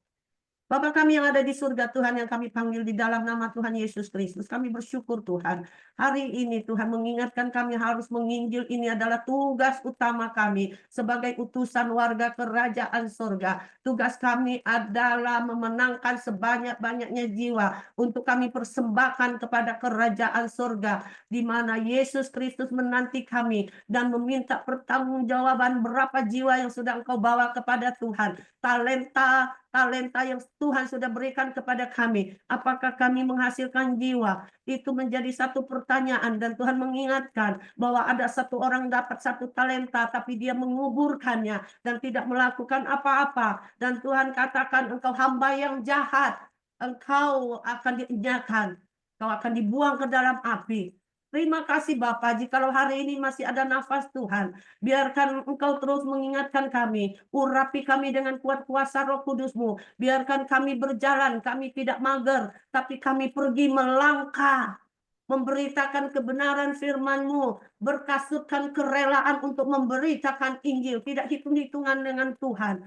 Bapa kami yang ada di surga, Tuhan, yang kami panggil di dalam nama Tuhan Yesus Kristus. Kami bersyukur, Tuhan. Hari ini Tuhan mengingatkan kami harus menginjil. Ini adalah tugas utama kami sebagai utusan warga kerajaan surga. Tugas kami adalah memenangkan sebanyak-banyaknya jiwa untuk kami persembahkan kepada kerajaan surga, di mana Yesus Kristus menanti kami dan meminta pertanggungjawaban berapa jiwa yang sudah Engkau bawa kepada Tuhan. Talenta yang Tuhan sudah berikan kepada kami. Apakah kami menghasilkan jiwa? Itu menjadi satu pertanyaan. Dan Tuhan mengingatkan bahwa ada satu orang dapat satu talenta, tapi dia menguburkannya dan tidak melakukan apa-apa. Dan Tuhan katakan, engkau hamba yang jahat. Engkau akan dienyahkan. Engkau akan dibuang ke dalam api. Terima kasih Bapa, jikalau hari ini masih ada nafas Tuhan, biarkan Engkau terus mengingatkan kami, urapi kami dengan kuat kuasa Roh Kudus-Mu, biarkan kami berjalan, kami tidak mager, tapi kami pergi melangkah, memberitakan kebenaran firman-Mu, berkasutkan kerelaan untuk memberitakan Injil, tidak hitung-hitungan dengan Tuhan.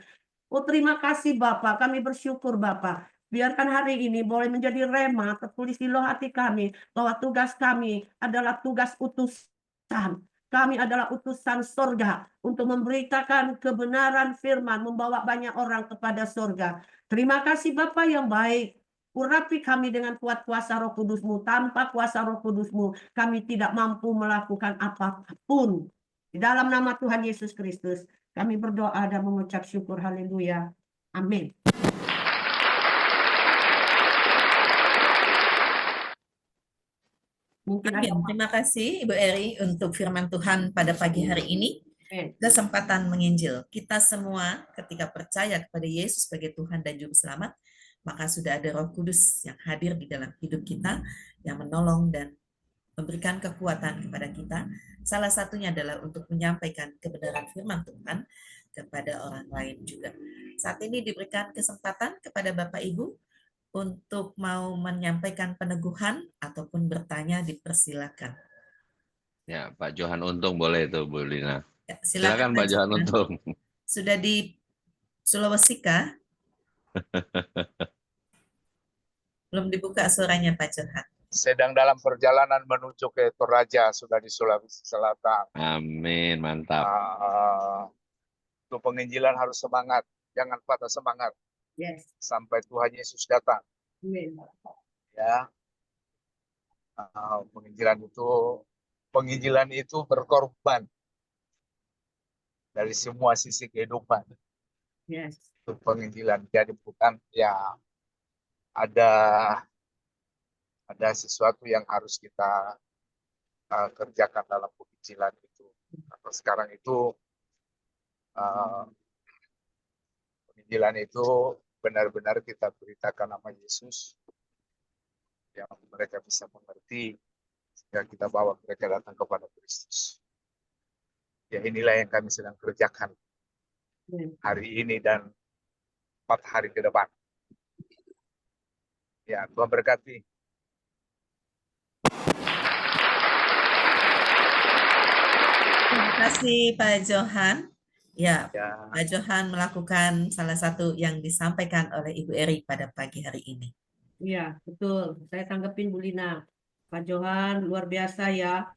Oh, terima kasih Bapak, kami bersyukur Bapak. Biarkan hari ini boleh menjadi rema, tertulis di loh hati kami, bahwa tugas kami adalah tugas utusan. Kami adalah utusan surga untuk memberitakan kebenaran firman, membawa banyak orang kepada surga. Terima kasih Bapak yang baik. Urapi kami dengan kuat kuasa Roh Kudus-Mu. Tanpa kuasa Roh Kudus-Mu, kami tidak mampu melakukan apapun. Di dalam nama Tuhan Yesus Kristus, kami berdoa dan mengucap syukur. Haleluya. Amin. Mungkin Amin. Terima kasih Ibu Eri untuk firman Tuhan pada pagi hari ini. kesempatan menginjil. Kita semua ketika percaya kepada Yesus sebagai Tuhan dan Juru Selamat, maka sudah ada Roh Kudus yang hadir di dalam hidup kita, yang menolong dan memberikan kekuatan kepada kita. Salah satunya adalah untuk menyampaikan kebenaran firman Tuhan kepada orang lain juga. Saat ini diberikan kesempatan kepada Bapak Ibu untuk mau menyampaikan peneguhan ataupun bertanya, dipersilakan. Ya, Pak Johan Untung boleh itu, Bu Lina. Ya, Silakan Pak Johan Untung. Sudah di Sulawesi kah? Belum dibuka suaranya Pak Johan. Sedang dalam perjalanan menuju ke Toraja, sudah di Sulawesi Selatan. Amin, mantap. Untuk penginjilan harus semangat, jangan patah semangat. Yes. Sampai Tuhan Yesus datang. Amin. Ya, penginjilan itu berkorban dari semua sisi kehidupan. Yes. Untuk penginjilan, jadi bukan ya ada sesuatu yang harus kita kerjakan dalam penginjilan itu. Karena sekarang itu penginjilan itu benar-benar kita beritakan nama Yesus yang mereka bisa mengerti sehingga kita bawa mereka datang kepada Kristus. Ya, inilah yang kami sedang kerjakan hari ini dan 4 hari ke depan. Ya, Tuhan berkati. Terima kasih Pak Johan. Ya, Ya, Pak Johan melakukan salah satu yang disampaikan oleh Ibu Eri pada pagi hari ini. Iya, betul. Saya tanggepin Bu Lina. Pak Johan luar biasa ya.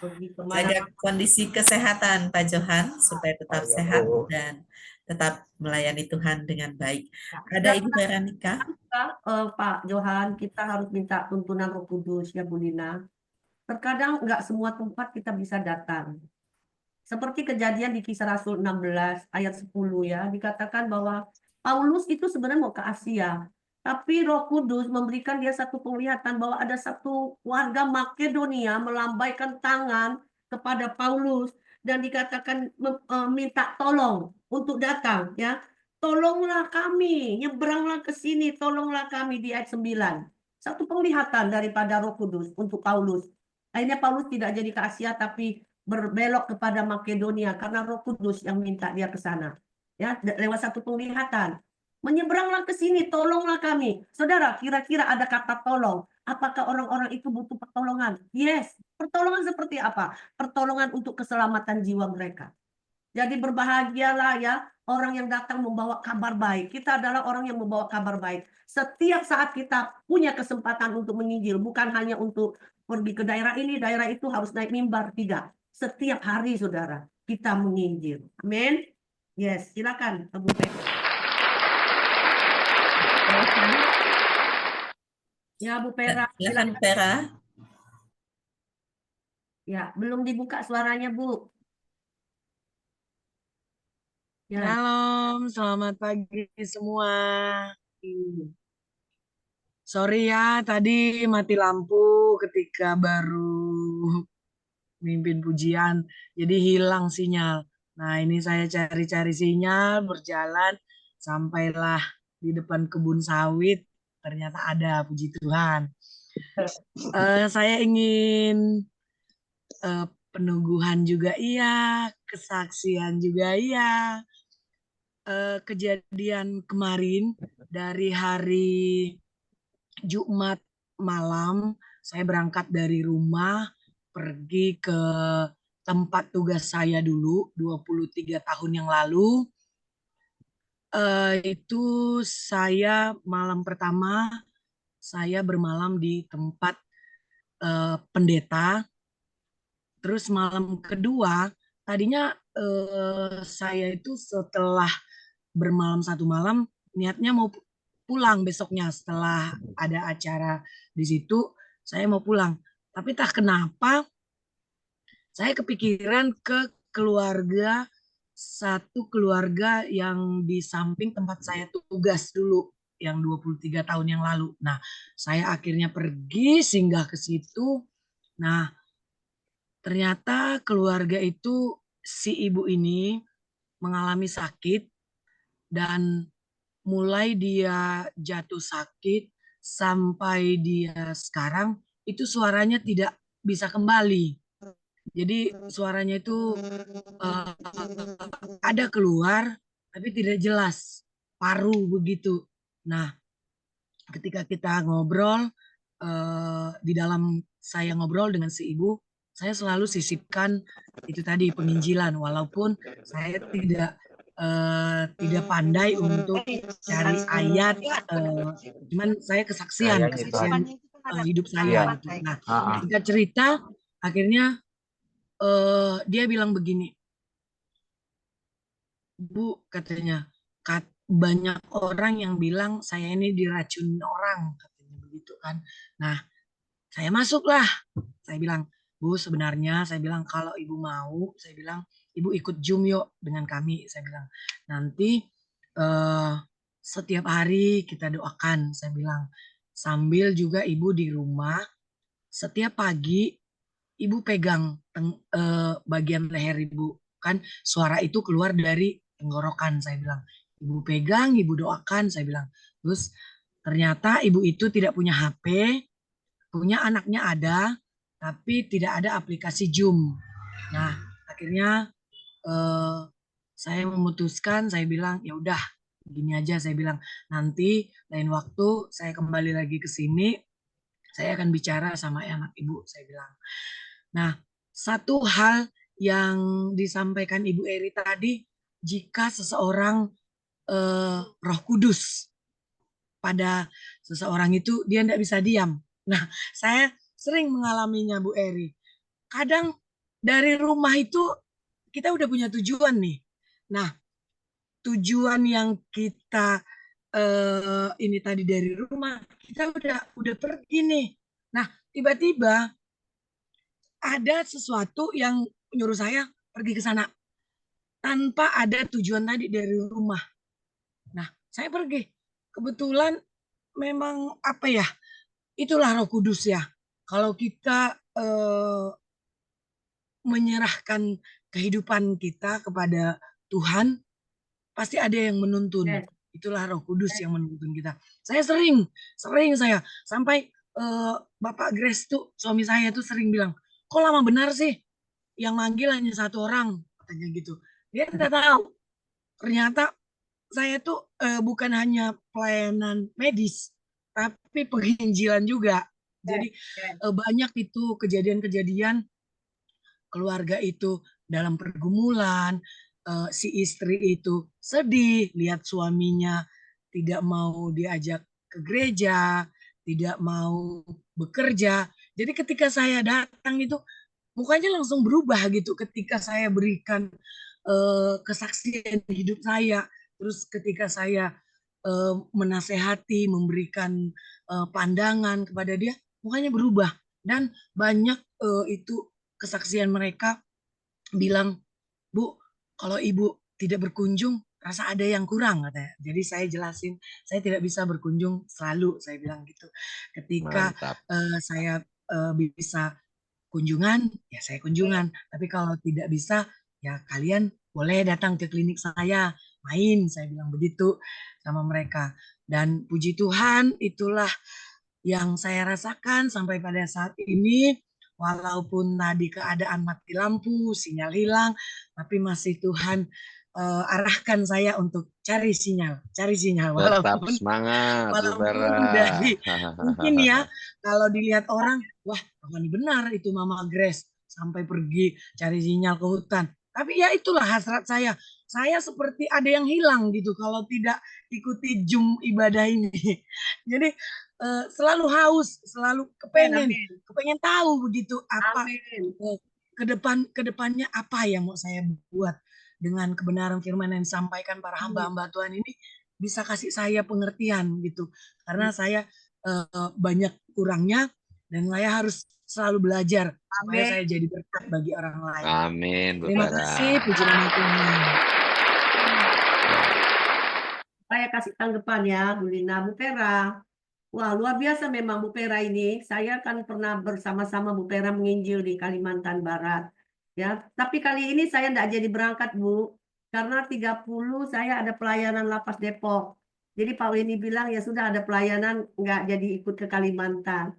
Pergi kemana? Jaga kondisi kesehatan Pak Johan supaya tetap sehat dan tetap melayani Tuhan dengan baik. Ada Ibu Veronica? Pak Johan, kita harus minta tuntunan Roh Kudus ya Bu Lina. Terkadang nggak semua tempat kita bisa datang. Seperti kejadian di Kisah Rasul 16 ayat 10 ya, dikatakan bahwa Paulus itu sebenarnya mau ke Asia. Tapi Roh Kudus memberikan dia satu penglihatan bahwa ada satu warga Makedonia melambaikan tangan kepada Paulus dan dikatakan minta tolong untuk datang ya. Tolonglah kami, nyebranglah ke sini, tolonglah kami di ayat 9. Satu penglihatan daripada Roh Kudus untuk Paulus. Akhirnya Paulus tidak jadi ke Asia tapi berbelok kepada Makedonia karena Roh Kudus yang minta dia ke sana. Ya, lewat satu penglihatan. Menyeberanglah ke sini, tolonglah kami. Saudara, kira-kira ada kata tolong. Apakah orang-orang itu butuh pertolongan? Yes. Pertolongan seperti apa? Pertolongan untuk keselamatan jiwa mereka. Jadi berbahagialah ya orang yang datang membawa kabar baik. Kita adalah orang yang membawa kabar baik. Setiap saat kita punya kesempatan untuk menginjil, bukan hanya untuk pergi ke daerah ini, daerah itu harus naik mimbar, tidak. Setiap hari, saudara, kita menginjil. Amin. Yes, silakan, Bu Pera. Ya, Bu Pera. Silakan Bu Pera. Ya, belum dibuka suaranya, Bu. Ya. Shalom, selamat pagi semua. Sorry ya, tadi mati lampu ketika baru mimpin pujian, jadi hilang sinyal. Nah, ini saya cari-cari sinyal, berjalan, sampailah di depan kebun sawit, ternyata ada, puji Tuhan. Saya ingin peneguhan juga iya, kesaksian juga iya. Kejadian kemarin dari hari Jumat malam, saya berangkat dari rumah, pergi ke tempat tugas saya dulu 23 tahun yang lalu. Itu saya malam pertama saya bermalam di tempat pendeta. Terus malam kedua tadinya saya itu setelah bermalam satu malam niatnya mau pulang besoknya setelah ada acara di situ, saya mau pulang. Tapi tak kenapa saya kepikiran ke keluarga, satu keluarga yang di samping tempat saya tugas dulu yang 23 tahun yang lalu. Nah, saya akhirnya pergi singgah ke situ. Nah, ternyata keluarga itu si ibu ini mengalami sakit, dan mulai dia jatuh sakit sampai dia sekarang itu suaranya tidak bisa kembali. Jadi suaranya itu ada keluar tapi tidak jelas, paru begitu. Nah, ketika kita ngobrol, di dalam saya ngobrol dengan si ibu, saya selalu sisipkan itu tadi penginjilan, walaupun saya tidak pandai untuk cari ayat, cuman saya kesaksian Kayaknya itu aja. hidup Iya. saya gitu. Nah, ketika cerita, akhirnya dia bilang begini, Bu, katanya, banyak orang yang bilang saya ini diracunin orang, katanya begitu kan. Nah, saya masuklah. Saya bilang, Bu, sebenarnya saya bilang kalau Ibu mau, saya bilang Ibu ikut Zoom yuk dengan kami. Saya bilang nanti setiap hari kita doakan. Saya bilang sambil juga Ibu di rumah setiap pagi Ibu pegang bagian leher Ibu, kan suara itu keluar dari tenggorokan. Saya bilang Ibu pegang, Ibu doakan. Saya bilang terus ternyata Ibu itu tidak punya HP. Punya anaknya ada, tapi tidak ada aplikasi Zoom. Nah, akhirnya saya memutuskan, saya bilang ya udah gini aja, saya bilang nanti lain waktu saya kembali lagi ke sini, saya akan bicara sama anak Ibu, saya bilang. Nah, satu hal yang disampaikan Ibu Eri tadi, jika seseorang Roh Kudus pada seseorang itu dia tidak bisa diam. Nah, saya sering mengalaminya Bu Eri. Kadang dari rumah itu kita udah punya tujuan nih. Nah, tujuan yang kita ini tadi dari rumah, kita udah pergi nih. Nah, tiba-tiba ada sesuatu yang menyuruh saya pergi ke sana tanpa ada tujuan tadi dari rumah. Nah, saya pergi. Kebetulan memang apa ya? Itulah Roh Kudus ya. Kalau kita menyerahkan kehidupan kita kepada Tuhan, pasti ada yang menuntun. Yes. Itulah Roh Kudus yang menuntun kita. Saya sering saya sampai Bapak Grace tuh suami saya tuh sering bilang, kok lama benar sih yang manggil hanya satu orang, katanya gitu. Dia tidak tahu. Ternyata saya tuh bukan hanya pelayanan medis, tapi penginjilan juga. Jadi banyak itu kejadian-kejadian keluarga itu dalam pergumulan, si istri itu sedih lihat suaminya tidak mau diajak ke gereja, tidak mau bekerja. Jadi ketika saya datang itu mukanya langsung berubah gitu ketika saya berikan kesaksian hidup saya. Terus ketika saya menasehati, memberikan pandangan kepada dia, mukanya berubah. Dan banyak itu kesaksian mereka bilang, Bu, kalau Ibu tidak berkunjung, rasa ada yang kurang katanya. Jadi saya jelasin, saya tidak bisa berkunjung selalu, saya bilang gitu. Ketika saya bisa kunjungan, ya saya kunjungan. Tapi kalau tidak bisa, ya kalian boleh datang ke klinik saya, main, saya bilang begitu sama mereka. Dan puji Tuhan, itulah yang saya rasakan sampai pada saat ini. Walaupun tadi keadaan mati lampu, sinyal hilang, tapi masih Tuhan arahkan saya untuk cari sinyal. Tetap Walaupun semangat, Bu Vera. dari mungkin ya kalau dilihat orang, wah ini benar itu Mama Grace sampai pergi cari sinyal ke hutan. Tapi ya itulah hasrat saya. Saya seperti ada yang hilang gitu kalau tidak ikuti Zoom ibadah ini. Jadi selalu haus, selalu kepengen tahu begitu apa ke depannya apa yang mau saya buat dengan kebenaran firman yang disampaikan para hamba-hamba Tuhan ini bisa kasih saya pengertian gitu. Karena saya banyak kurangnya dan saya harus selalu belajar supaya saya jadi berkat bagi orang lain. Amin, Bu Terima Vera. kasih, puji nama Tuhan. Saya kasih tanggapan ya, Bu Lina. Bu Vera, wah luar biasa memang Bu Vera ini. Saya kan pernah bersama-sama Bu Vera menginjil di Kalimantan Barat. Ya, tapi kali ini saya tidak jadi berangkat, Bu. Karena 30 saya ada pelayanan Lapas Depok. Jadi Pak Weni bilang ya sudah ada pelayanan, nggak jadi ikut ke Kalimantan.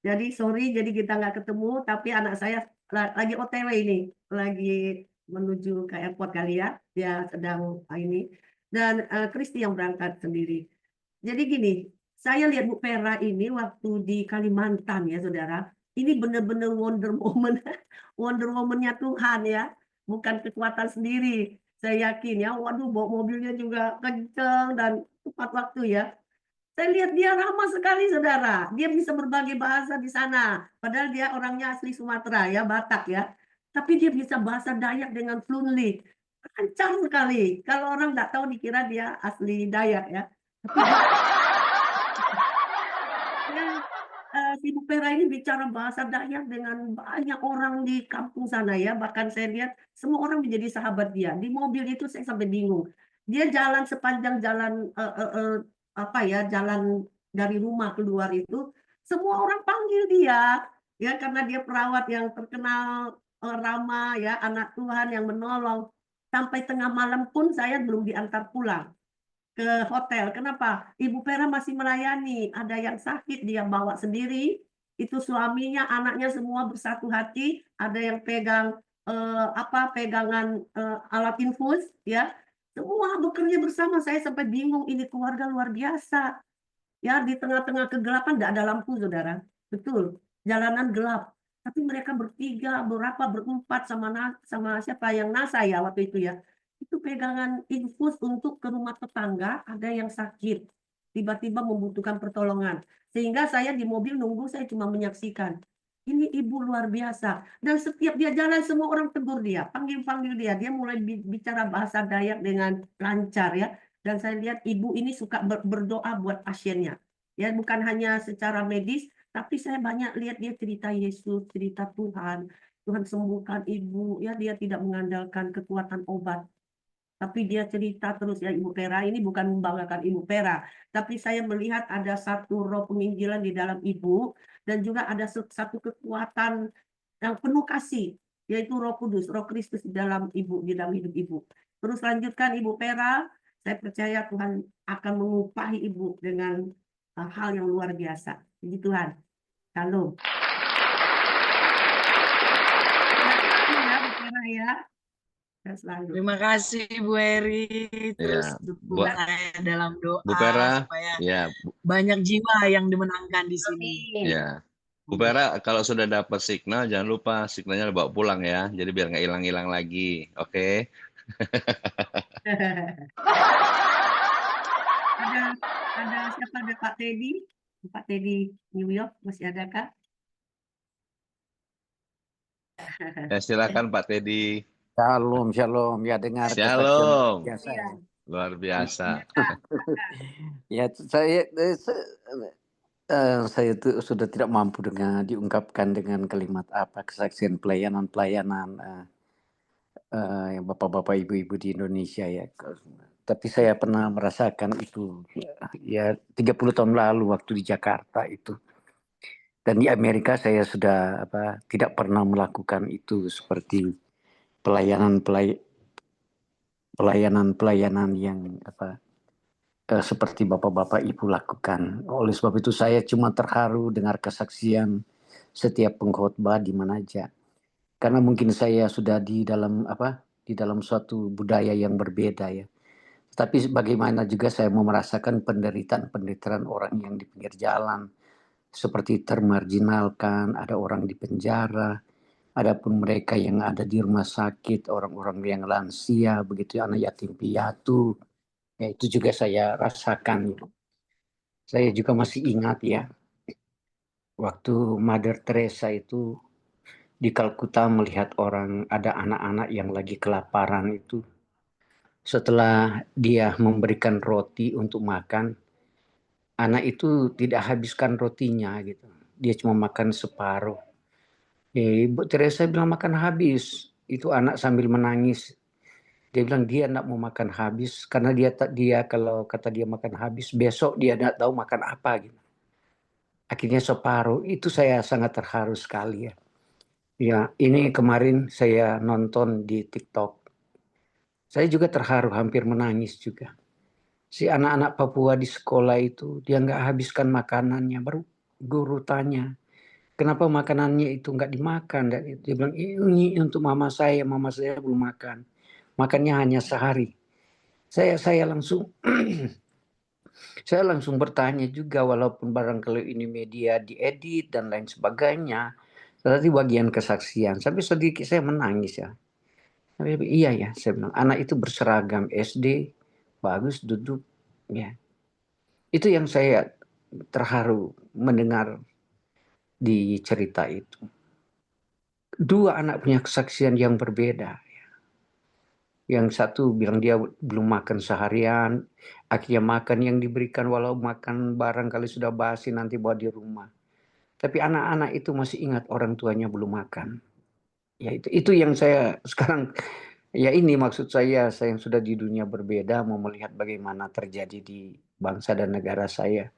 Jadi sorry, jadi kita nggak ketemu, tapi anak saya lagi OTW ini, lagi menuju ke airport kali ya, dia sedang ini. Dan Kristi yang berangkat sendiri. Jadi gini, saya lihat Bu Vera ini waktu di Kalimantan ya saudara, ini benar-benar wonder woman, wonder woman-nya Tuhan ya, bukan kekuatan sendiri. Saya yakin ya, waduh bawa mobilnya juga kenceng dan tepat waktu ya. Saya lihat dia ramah sekali, saudara. Dia bisa berbagai bahasa di sana. Padahal dia orangnya asli Sumatera, ya, Batak, ya. Tapi dia bisa bahasa Dayak dengan fluently. Lancar sekali. Kalau orang nggak tahu dikira dia asli Dayak, ya. Tapi dia, si Bu Pera ini bicara bahasa Dayak dengan banyak orang di kampung sana, ya. Bahkan saya lihat semua orang menjadi sahabat dia. Di mobil itu saya sampai bingung. Dia jalan sepanjang jalan apa ya, jalan dari rumah keluar itu, semua orang panggil dia, ya karena dia perawat yang terkenal, ramah ya, anak Tuhan yang menolong. Sampai tengah malam pun saya belum diantar pulang ke hotel. Kenapa? Ibu Pera masih melayani. Ada yang sakit dia bawa sendiri. Itu suaminya, anaknya semua bersatu hati. Ada yang pegang pegangan alat infus, ya. Semua bekerja bersama. Saya sampai bingung. Ini keluarga luar biasa. Ya, di tengah-tengah kegelapan tidak ada lampu, saudara. Betul, jalanan gelap. Tapi mereka bertiga, berempat sama siapa yang NASA ya waktu itu ya. Itu pegangan infus untuk ke rumah tetangga, ada yang sakit. Tiba-tiba membutuhkan pertolongan. Sehingga saya di mobil nunggu, saya cuma menyaksikan. Ini ibu luar biasa. Dan setiap dia jalan, semua orang tegur dia. Panggil-panggil dia. Dia mulai bicara bahasa Dayak dengan lancar ya. Dan saya lihat ibu ini suka berdoa buat pasiennya. Ya, bukan hanya secara medis, tapi saya banyak lihat dia cerita Yesus, cerita Tuhan. Tuhan sembuhkan ibu, ya dia tidak mengandalkan kekuatan obat. Tapi dia cerita terus ya Ibu Pera ini bukan membanggakan Ibu Pera, tapi saya melihat ada satu roh penginjilan di dalam ibu dan juga ada satu kekuatan yang penuh kasih, yaitu Roh Kudus, Roh Kristus di dalam ibu, di dalam hidup ibu. Terus lanjutkan Ibu Pera, saya percaya Tuhan akan mengupahi ibu dengan hal yang luar biasa. Puji Tuhan. Shalom. Ya, Bu Pera ya. Selalu. Terima kasih Bu Eri, terus Ya, dukung saya dalam doa Bu Pera, supaya ya, banyak jiwa yang dimenangkan di sini. ya. Bu Pera, kalau sudah dapat signal, jangan lupa signalnya bawa pulang ya. Jadi biar nggak hilang-hilang lagi. Oke? Ada siapa? Ada Pak Teddy? Pak Teddy New York masih ada kah? Ya, silakan Pak Teddy. Shalom, shalom. Ya dengar Shalom. kesaksian biasa. Iya. Luar biasa. Ya saya itu sudah tidak mampu dengan diungkapkan dengan kalimat apa kesaksian pelayanan yang bapak-bapak ibu-ibu di Indonesia ya. Tapi saya pernah merasakan itu ya 30 tahun lalu waktu di Jakarta itu. Dan di Amerika saya sudah tidak pernah melakukan itu seperti pelayanan yang seperti bapak-bapak ibu lakukan. Oleh sebab itu saya cuma terharu dengar kesaksian setiap pengkhotbah di mana aja. Karena mungkin saya sudah di dalam suatu budaya yang berbeda ya. Tapi bagaimana juga saya mau merasakan penderitaan orang yang di pinggir jalan, seperti termarginalkan, ada orang di penjara, adapun mereka yang ada di rumah sakit, orang-orang yang lansia, begitu anak yatim piatu, ya itu juga saya rasakan. Saya juga masih ingat ya, waktu Mother Teresa itu di Kalkuta melihat ada anak-anak yang lagi kelaparan itu. Setelah dia memberikan roti untuk makan, anak itu tidak habiskan rotinya gitu. Dia cuma makan separuh. Ibu Teresa bilang makan habis. Itu anak sambil menangis. Dia bilang dia tidak mau makan habis karena dia kalau kata dia makan habis besok dia tidak tahu makan apa gitu. Akhirnya separuh. Itu saya sangat terharu sekali ya. Ya, ini kemarin saya nonton di TikTok. Saya juga terharu, hampir menangis juga. Si anak-anak Papua di sekolah itu, dia nggak habiskan makanannya. Baru guru tanya, kenapa makanannya itu nggak dimakan? Dan dia bilang, ini untuk mama saya belum makan. Makannya hanya sehari. Saya langsung saya langsung bertanya juga, walaupun barangkali ini media diedit dan lain sebagainya, tetapi bagian kesaksian. Sampai sedikit saya menangis ya. Tapi iya ya, saya bilang anak itu berseragam SD, bagus duduk, ya. Itu yang saya terharu mendengar di cerita itu. Dua anak punya kesaksian yang berbeda. Yang satu bilang dia belum makan seharian, akhirnya makan yang diberikan, walau makan barang kali sudah basi nanti bawa di rumah. Tapi anak-anak itu masih ingat orang tuanya belum makan. Ya itu yang saya sekarang, ya ini maksud saya yang sudah di dunia berbeda mau melihat bagaimana terjadi di bangsa dan negara saya.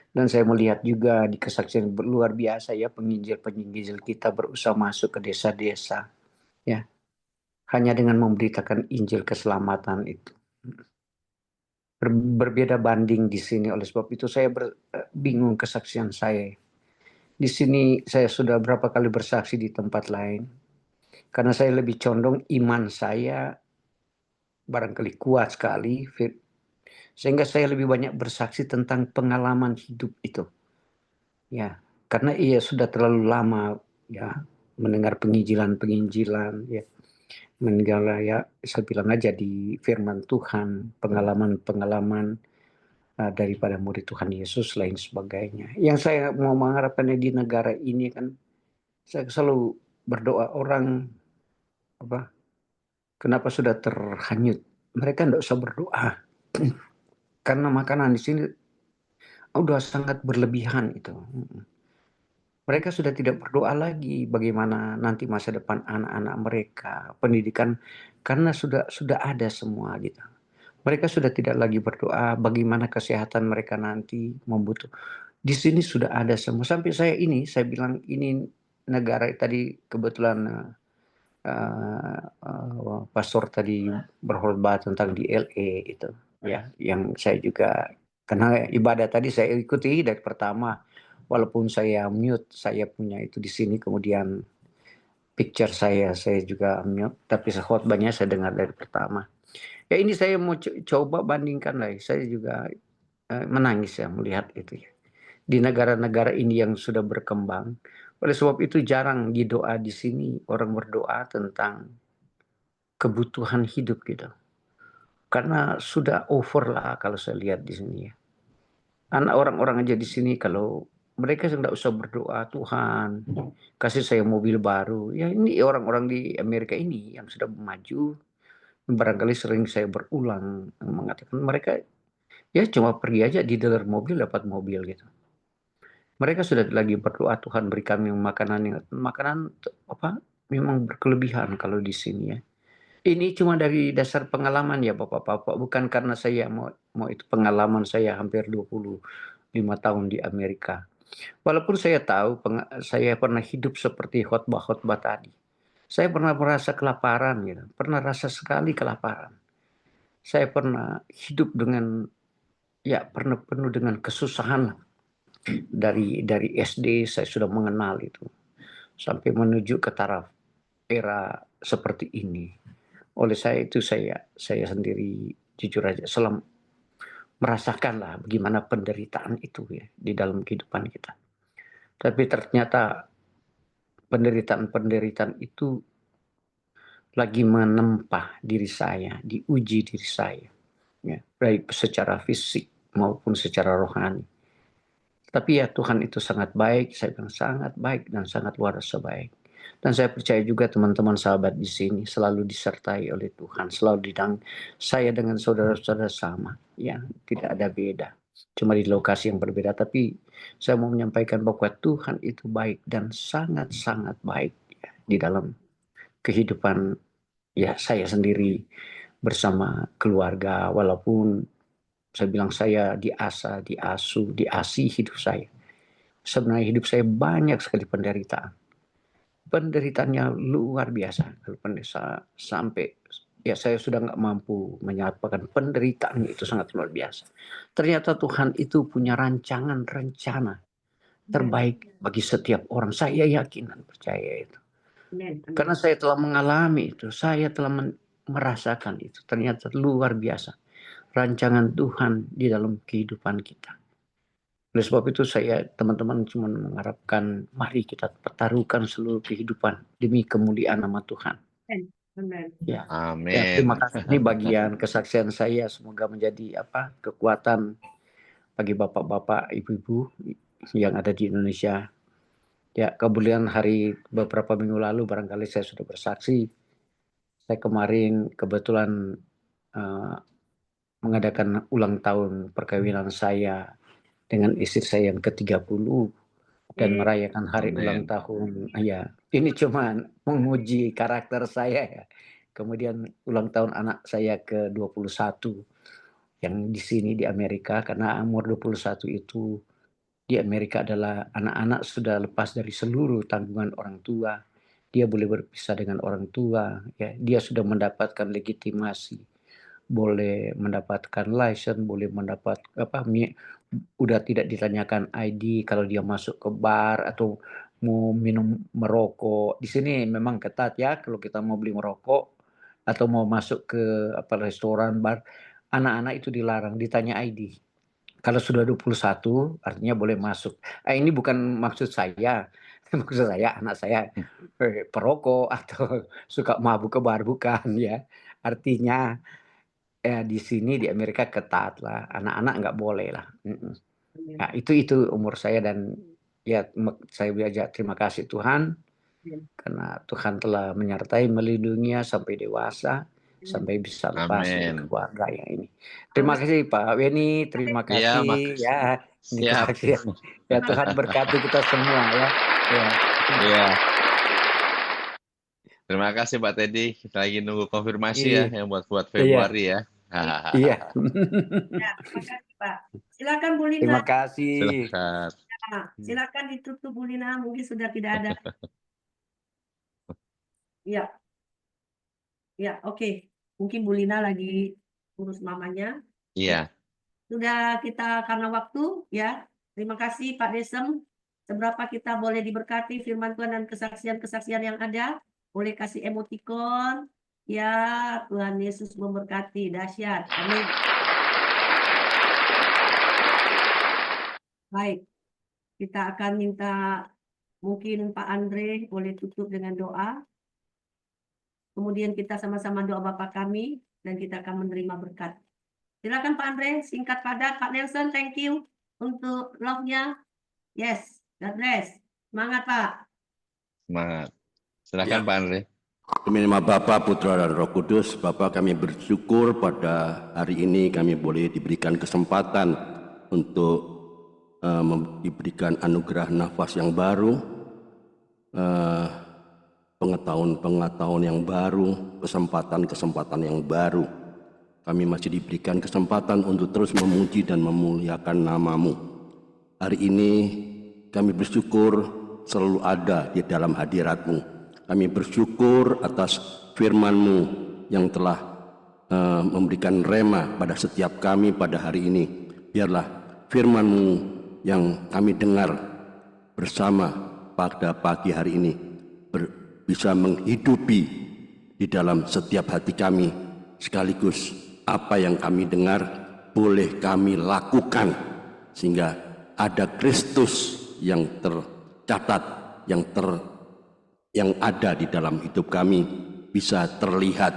Dan saya melihat juga di kesaksian luar biasa ya, penginjil-penginjil kita berusaha masuk ke desa-desa. Ya, hanya dengan memberitakan Injil keselamatan itu. Berbeda banding di sini, oleh sebab itu saya bingung kesaksian saya. Di sini saya sudah berapa kali bersaksi di tempat lain. Karena saya lebih condong iman saya barangkali kuat sekali, sehingga saya lebih banyak bersaksi tentang pengalaman hidup itu. Ya, karena ia sudah terlalu lama ya mendengar penginjilan ya. Meninggal ya, saya bilang aja di firman Tuhan, pengalaman-pengalaman daripada murid Tuhan Yesus lain sebagainya. Yang saya mau mengharapkan di negara ini kan, saya selalu berdoa orang kenapa sudah terhanyut. Mereka tidak usah berdoa karena makanan di sini udah sangat berlebihan itu. Mereka sudah tidak berdoa lagi bagaimana nanti masa depan anak-anak mereka, pendidikan, karena sudah ada semua gitu. Mereka sudah tidak lagi berdoa bagaimana kesehatan mereka nanti membutuh. Di sini sudah ada semua. Sampai saya bilang ini negara tadi kebetulan pastor tadi berkhotbah tentang di LA itu ya, yang saya juga karena ibadah tadi saya ikuti dari pertama, walaupun saya mute, saya punya itu di sini, kemudian picture saya juga mute, tapi khotbahnya saya dengar dari pertama. Ya ini saya mau coba bandingkan lah, saya juga menangis ya melihat itu ya. Di negara-negara ini yang sudah berkembang. Oleh sebab itu jarang di doa di sini orang berdoa tentang kebutuhan hidup gitu. Karena sudah over lah kalau saya lihat di sini ya. Anak orang-orang aja di sini kalau mereka tidak usah berdoa, Tuhan kasih saya mobil baru. Ya ini orang-orang di Amerika ini yang sudah maju. Barangkali sering saya berulang mengatakan mereka ya cuma pergi aja di dealer mobil dapat mobil gitu. Mereka sudah lagi berdoa, Tuhan beri kami makanan memang berkelebihan kalau di sini ya. Ini cuma dari dasar pengalaman ya Bapak-Bapak, bukan karena saya mau itu pengalaman saya hampir 25 tahun di Amerika. Walaupun saya tahu saya pernah hidup seperti khotbah-khotbah tadi. Saya pernah merasa kelaparan gitu, pernah rasa sekali kelaparan. Saya pernah hidup pernah penuh dengan kesusahan. Dari SD saya sudah mengenal itu sampai menuju ke taraf era seperti ini. Oleh saya sendiri jujur aja merasakanlah bagaimana penderitaan itu ya di dalam kehidupan kita. Tapi ternyata penderitaan itu lagi menempa diri saya, diuji diri saya, ya, baik secara fisik maupun secara rohani. Tapi ya Tuhan itu sangat baik, saya bilang sangat baik dan sangat luar biasa baik. Dan saya percaya juga teman-teman sahabat di sini selalu disertai oleh Tuhan, selalu saya dengan saudara-saudara sama, ya tidak ada beda. Cuma di lokasi yang berbeda, tapi saya mau menyampaikan bahwa Tuhan itu baik dan sangat-sangat baik ya, di dalam kehidupan ya saya sendiri bersama keluarga, walaupun saya bilang saya diasuh, diasih hidup saya. Sebenarnya hidup saya banyak sekali penderitaan. penderitaannya luar biasa. Kalau pendeta sampai ya saya sudah nggak mampu menyampaikan penderitaannya itu sangat luar biasa. Ternyata Tuhan itu punya rancangan rencana terbaik bagi setiap orang. Saya yakin dan percaya itu. Karena saya telah mengalami itu, saya telah merasakan itu. Ternyata luar biasa rancangan Tuhan di dalam kehidupan kita. Oleh sebab itu saya teman-teman cuma mengharapkan mari kita pertaruhkan seluruh kehidupan demi kemuliaan nama Tuhan. Ya. Amin. Ya, terima kasih. Ini bagian kesaksian saya, semoga menjadi kekuatan bagi bapak-bapak, ibu-ibu yang ada di Indonesia. Ya, kemudian beberapa minggu lalu barangkali saya sudah bersaksi. Saya kemarin kebetulan mengadakan ulang tahun perkawinan saya dengan istri saya yang ke-30 dan merayakan hari ulang tahun. Ya, ini cuma menguji karakter saya ya. Kemudian ulang tahun anak saya ke-21 yang di sini di Amerika, karena umur 21 itu di Amerika adalah anak-anak sudah lepas dari seluruh tanggungan orang tua. Dia boleh berpisah dengan orang tua, ya. Dia sudah mendapatkan legitimasi, boleh mendapatkan license, boleh mendapat udah tidak ditanyakan ID kalau dia masuk ke bar atau mau minum merokok. Di sini memang ketat ya, kalau kita mau beli merokok atau mau masuk ke restoran, bar, anak-anak itu dilarang, ditanya ID. Kalau sudah 21 artinya boleh masuk. Ini bukan maksud saya. Maksud saya anak saya perokok atau suka mabuk ke bar, bukan ya. Artinya di sini di Amerika ketat lah, anak-anak nggak boleh lah. Nah, itu umur saya dan ya saya belajar terima kasih Tuhan karena Tuhan telah menyertai melindunginya sampai dewasa, sampai bisa lepas dari keluarga yang ini. Terima kasih Pak Weni, terima kasih ya. Ini kesaksian. Ya Tuhan berkati kita semua ya. Iya. Terima kasih Pak Teddy. Kita lagi nunggu konfirmasi ya yang buat Februari ya. Iya. Ya, terima kasih Pak. Silakan Bu Lina. Terima kasih. Silakan. Silakan ditutup Bu Lina, mungkin sudah tidak ada. Ya. Ya, oke. Mungkin Bu Lina lagi urus mamanya. Iya. Sudah kita karena waktu ya. Terima kasih Pak Desem. Seberapa kita boleh diberkati firman Tuhan dan kesaksian-kesaksian yang ada. Boleh kasih emoticon. Ya, Tuhan Yesus memberkati. Dahsyat. Amin. Baik. Kita akan minta mungkin Pak Andre boleh tutup dengan doa. Kemudian kita sama-sama doa Bapa kami dan kita akan menerima berkat. Silakan Pak Andre, singkat padat. Pak Nelson, thank you untuk love-nya. Yes, God bless. Semangat Pak. Semangat. Silakan Pak Andre. Demi nama Bapa, Putra dan Roh Kudus, Bapa kami bersyukur pada hari ini kami boleh diberikan kesempatan untuk diberikan anugerah nafas yang baru, pengetahuan yang baru, kesempatan yang baru. Kami masih diberikan kesempatan untuk terus memuji dan memuliakan nama-Mu. Hari ini kami bersyukur selalu ada di dalam hadirat-Mu. Kami bersyukur atas firman-Mu yang telah memberikan rema pada setiap kami pada hari ini. Biarlah firman-Mu yang kami dengar bersama pada pagi hari ini bisa menghidupi di dalam setiap hati kami, sekaligus apa yang kami dengar boleh kami lakukan sehingga ada Kristus yang tercatat, yang ada di dalam hidup kami bisa terlihat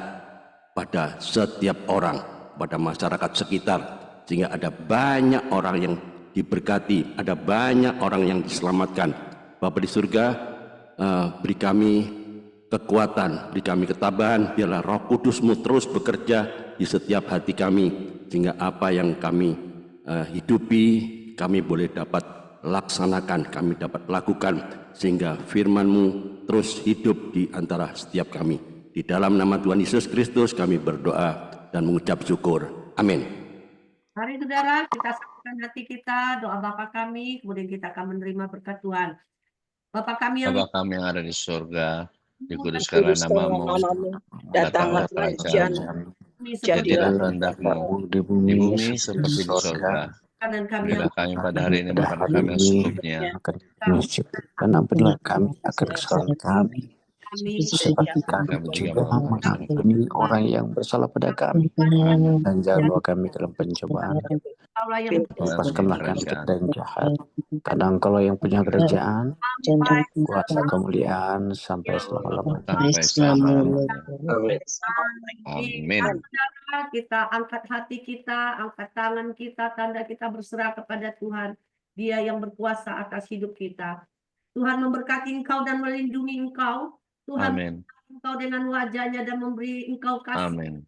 pada setiap orang, pada masyarakat sekitar, sehingga ada banyak orang yang diberkati, ada banyak orang yang diselamatkan. Bapa di surga, beri kami kekuatan, beri kami ketabahan, biarlah Roh Kudus-Mu terus bekerja di setiap hati kami, sehingga apa yang kami hidupi, kami boleh dapat laksanakan, kami dapat lakukan, sehingga firman-Mu terus hidup di antara setiap kami. Di dalam nama Tuhan Yesus Kristus kami berdoa dan mengucap syukur. Amin. Mari saudara, kita satukan hati kita, doa Bapa kami, kemudian kita akan menerima berkat Tuhan. Bapa kami yang Bapa kami yang ada di surga, Kuduskanlah dikuduskanlah namamu, namamu, datanglah datanglah kerajaanmu, kerajaanmu, kami seperti jadilah jadilah kehendakmu di di bumi bumi seperti di surga. makanan kami yang Berilah kami pada hari ini makan hari kami yang ini secukupnya, akan kami syukurkan, ampunilah kami akan kesalahan kami, kami seperti kami kami juga juga mengampuni mengampuni orang yang bersalah pada kami, Amin. dan jangan bawa kami ke dalam pencobaan, Allah yang lepaskanlah kami kerajaan. dari yang jahat. Kadang kalau yang punya kerajaan, kuasa kemuliaan sampai selama-lamanya. Sampai selama-lamanya. Amin. Amin. Saudara, kita angkat hati kita, angkat tangan kita, tanda kita berserah kepada Tuhan. Dia yang berkuasa atas hidup kita. Tuhan memberkati engkau dan melindungi engkau. Tuhan Amin. memberkati engkau dengan wajahnya dan memberi engkau kasih. Amin.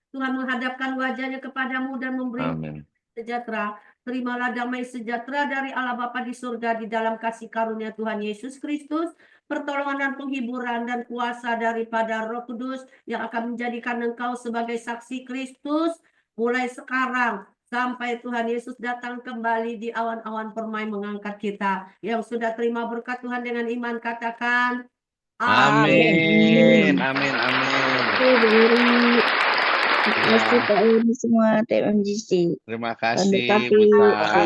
Tuhan menghadapkan wajahnya kepadamu dan memberi Amin. sejahtera. Terimalah damai sejahtera dari Allah Bapa di surga di dalam kasih karunia Tuhan Yesus Kristus, pertolongan dan penghiburan dan kuasa daripada Roh Kudus yang akan menjadikan engkau sebagai saksi Kristus mulai sekarang sampai Tuhan Yesus datang kembali di awan-awan permai mengangkat kita. Yang sudah terima berkat Tuhan dengan iman katakan Amin. Amin. Amin. Terima kasih Pak Edi semua TMGC. Terima kasih, Memberkati. Buta.